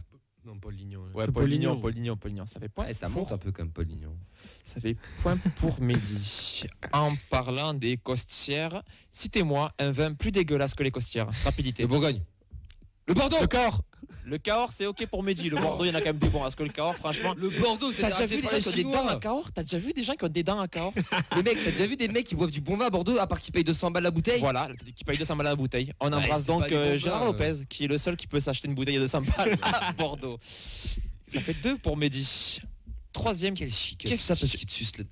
Non, Paul-Lignon. Ouais, Paul-Lignon. Ça fait point. Ça monte un peu comme Paul-Lignon. Ça fait point pour Mehdi. En parlant des Costières, citez-moi un vin plus dégueulasse que les Costières. Rapidité. Le Bourgogne. Le Bordeaux. Le Cahors, c'est ok pour Mehdi. Le Bordeaux, il y en a quand même des bons. Parce que le Cahors, franchement. Le Bordeaux, c'est t'as déjà vu des gens qui ont des dents à Cahors? T'as déjà vu des gens qui ont des dents à Cahors? Les mecs, t'as déjà vu des mecs qui boivent du bon vin à Bordeaux à part qu'ils payent 200 balles la bouteille? Voilà, qui payent 200 balles la bouteille. On embrasse donc Gérard Lopez, qui est le seul qui peut s'acheter une bouteille de 200 balles à Bordeaux. Ça fait 2 pour Mehdi. Troisième. Quel chic. Qu'est-ce que ça parce qu'il te suce le.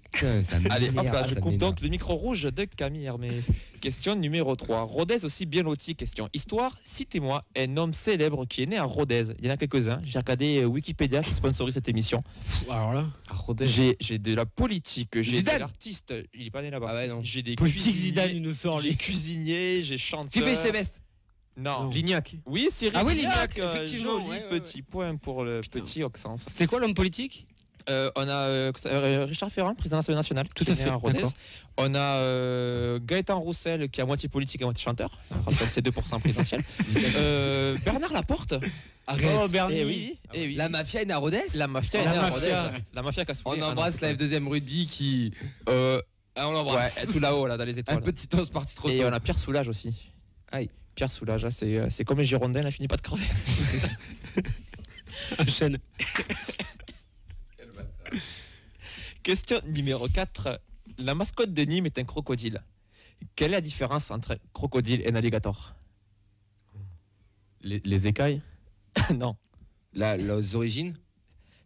Allez, hop là, je coupe donc le micro rouge de Camille Hermé. Question numéro 3. Rodez aussi bien loti. Question histoire. Citez-moi un homme célèbre qui est né à Rodez. Il y en a quelques-uns. J'ai regardé Wikipédia qui sponsorise cette émission. Alors là, à Rodez. J'ai de la politique, j'ai de l'artiste. Il est pas né là-bas. Ah ouais, non. J'ai des politique Zidane, il nous sort. J'ai cuisinier, j'ai chanteur. Philippe Céleste. Non. Lignac. Oui, Cyril. Ah oui, Lignac. effectivement. Joli petit point pour le petit Oxens. C'était quoi l'homme politique? On a Richard Ferrand, président de l'Assemblée nationale. Tout à fait. On a Gaëtan Roussel, qui est à moitié politique et à moitié chanteur. C'est 2% présidentiel. Bernard Laporte. Arrête. Oh, Bernie. Eh oui. La mafia est née à Rodez. La mafia est née à Rodez. La mafia qui a soufflé. On embrasse la F2e rugby qui. On l'embrasse. Ouais, tout là-haut, là, dans les étoiles. Un petit temps, c'est parti trop tôt. Et on a Pierre Soulages aussi. Aïe. Pierre Soulages, c'est comme les Girondins, il finit pas de crever. Enchaîne. Question numéro 4. La mascotte de Nîmes est un crocodile. Quelle est la différence entre un crocodile et un alligator? Les écailles. Non. Les origines.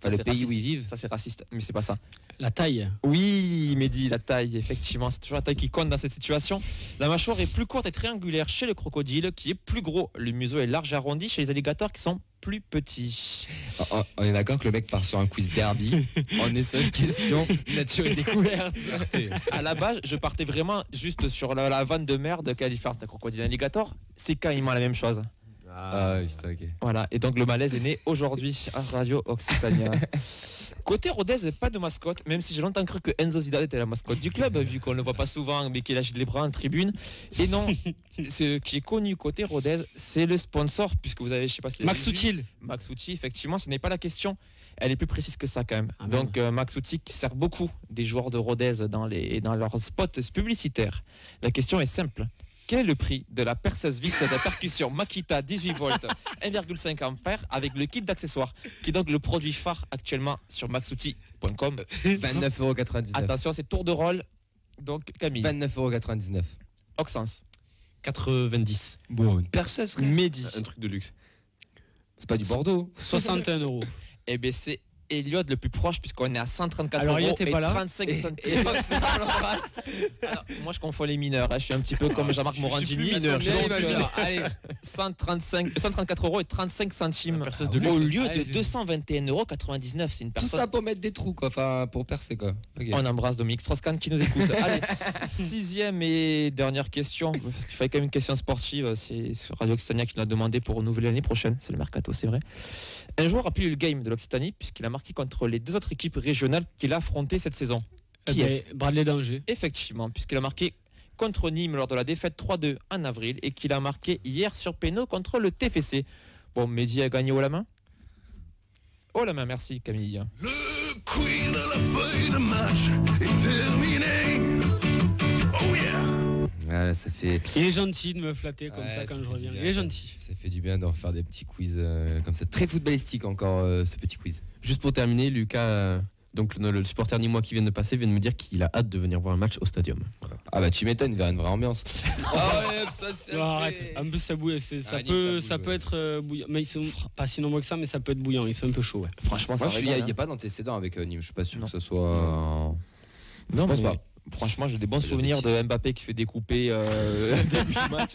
Enfin, le pays raciste. où ils vivent. Ça, c'est raciste, mais c'est pas ça. La taille. Oui, Mehdi, la taille, effectivement. C'est toujours la taille qui compte dans cette situation. La mâchoire est plus courte et triangulaire chez le crocodile, qui est plus gros. Le museau est large et arrondi chez les alligators, qui sont plus petits. On est d'accord que le mec part sur un quiz derby. On est sur une question nature et découverte. À la base, je partais vraiment juste sur la vanne de merde. Quelle est la différence d'un crocodile et un alligator? C'est carrément la même chose. Ah oui, c'est ok. Voilà, et donc le malaise est né aujourd'hui à Radio Occitania. Côté Rodez, pas de mascotte, même si j'ai longtemps cru que Enzo Zidane était la mascotte du club, vu qu'on ne le voit pas souvent, mais qu'il agite les bras en tribune. Et non, ce qui est connu côté Rodez, c'est le sponsor, puisque vous avez, je sais pas si Max Soutil. Max Soutil, effectivement, ce n'est pas la question. Elle est plus précise que ça quand même. Ah, donc Max Soutil qui sert beaucoup des joueurs de Rodez dans leurs spots publicitaires. La question est simple. Quel est le prix de la perceuse vis de percussion Makita 18 volts 1,5 ampères avec le kit d'accessoires, qui est donc le produit phare actuellement sur maxouti.com. 29,99€. Attention, c'est tour de rôle. Donc Camille. 29,99€. Oxens. 90. Bon, une perceuse. Mehdi. Un truc de luxe. C'est pas du Bordeaux. 61 €. Eh bien, c'est Elliot le plus proche, puisqu'on est à 134 Alors, euros Elliot est pas là. 35 centimes. Moi, je confonds les mineurs. Je suis un petit peu comme Jean-Marc Morandini. Allez, 134 euros et 35 centimes au lieu de 221,99 €. C'est une tout personne. ça pour mettre des trous, quoi. Enfin, pour percer, quoi. Okay. On embrasse Dominique Strauss-Kahn qui nous écoute. Allez, 6e et dernière question. Parce qu'il fallait quand même une question sportive. C'est Radio Occitania qui nous a demandé pour renouveler l'année prochaine. C'est le mercato, c'est vrai. Un joueur a plié le game de l'Occitanie puisqu'il a marqué contre les 2 autres équipes régionales qu'il a affrontées cette saison. Qui est Bradley Danger. Effectivement, puisqu'il a marqué contre Nîmes lors de la défaite 3-2 en avril et qu'il a marqué hier sur péno contre le TFC. Bon, Mehdi a gagné haut la main. Haut la main, merci Camille. Le queen de la feuille de match est terminé. Oh yeah. Ouais, ça fait. Il est gentil de me flatter comme ça quand je reviens. Il est gentil. Ça fait du bien de refaire des petits quiz comme ça. Très footballistique encore ce petit quiz. Juste pour terminer, Lucas, donc le supporter nîmois qui vient de passer, vient de me dire qu'il a hâte de venir voir un match au stadium. Voilà. Ah bah tu m'étonnes, vers une vraie ambiance. Non, arrête. En plus ça bouille, ça peut être bouillant. Mais ils sont pas si nombreux que ça, mais ça peut être bouillant. Ils sont un peu chauds. Ouais. Franchement, moi ça il n'y a pas d'antécédent avec Nîmes. Je suis pas sûr que ce soit. Je pense pas. Franchement, j'ai des bons souvenirs de Mbappé qui se fait découper début du match.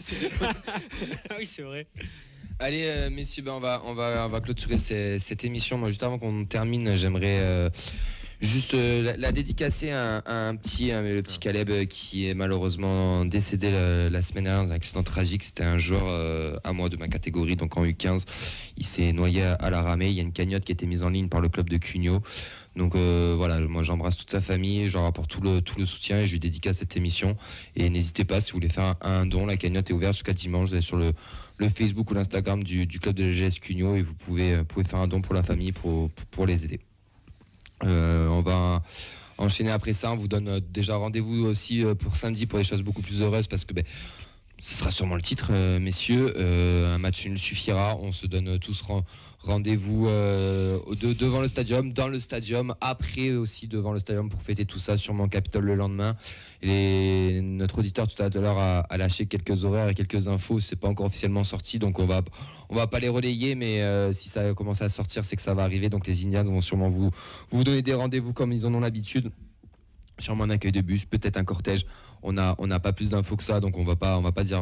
Oui, c'est vrai. Allez messieurs, on va clôturer cette émission. Moi, juste avant qu'on termine, j'aimerais Juste la dédicacer à le petit Caleb qui est malheureusement décédé la semaine dernière dans un accident tragique. C'était un joueur à moi de ma catégorie, donc en U15. Il s'est noyé à la ramée. Il y a une cagnotte qui a été mise en ligne par le club de Cugnot. Donc voilà, moi j'embrasse toute sa famille, je leur apporte tout le soutien et je lui dédicace cette émission. Et n'hésitez pas, si vous voulez faire un don, la cagnotte est ouverte jusqu'à dimanche. Vous allez sur le Facebook ou l'Instagram du club de l'GS Cugnot et vous pouvez faire un don pour la famille pour les aider. On va enchaîner après ça. On vous donne déjà rendez-vous aussi pour samedi pour des choses beaucoup plus heureuses parce que ce sera sûrement le titre, messieurs. Un match nul suffira. On se donne tous rendez-vous devant le stadium, dans le stadium, après aussi devant le stadium pour fêter tout ça, sûrement au Capitole le lendemain. Et notre auditeur tout à l'heure a lâché quelques horaires et quelques infos. C'est pas encore officiellement sorti, donc on va pas les relayer, mais si ça commence à sortir, c'est que ça va arriver. Donc les Indians vont sûrement vous donner des rendez-vous comme ils en ont l'habitude. Sûrement un accueil de bus, peut-être un cortège. On n'a pas plus d'infos que ça, donc on va pas dire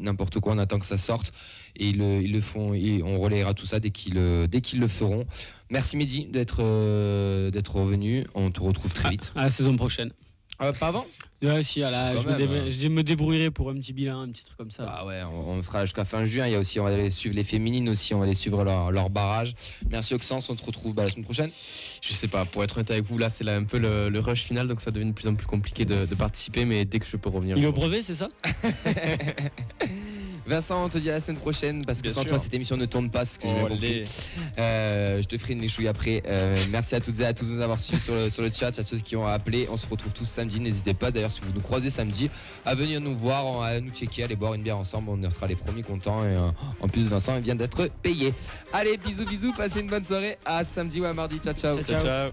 n'importe quoi. On attend que ça sorte et ils le font. Et on relayera tout ça dès qu'ils le feront. Merci Mehdi d'être revenu. On te retrouve très vite. À la saison prochaine. Pas avant ? Ouais, si, je me débrouillerai pour un petit bilan, un petit truc comme ça. Ah ouais, on sera jusqu'à fin juin. Il y a aussi, on va aller suivre les féminines aussi, on va aller suivre leur barrage. Merci Oxens, on te retrouve la semaine prochaine. Je sais pas, pour être honnête avec vous, là c'est un peu le rush final, donc ça devient de plus en plus compliqué de participer, mais dès que je peux revenir. Il est au brevet, c'est ça? Vincent, on te dit à la semaine prochaine parce que sans toi cette émission ne tourne pas, ce que j'ai bien compris. Je te ferai une léchouille après. Merci à toutes et à tous de nous avoir suivis sur le chat, à ceux qui ont appelé. On se retrouve tous samedi. N'hésitez pas d'ailleurs, si vous nous croisez samedi, à venir nous voir, à nous checker, aller boire une bière ensemble. On sera les premiers contents. Et en plus, Vincent vient d'être payé. Allez, bisous, passez une bonne soirée. À samedi ou à mardi. Ciao. Ciao.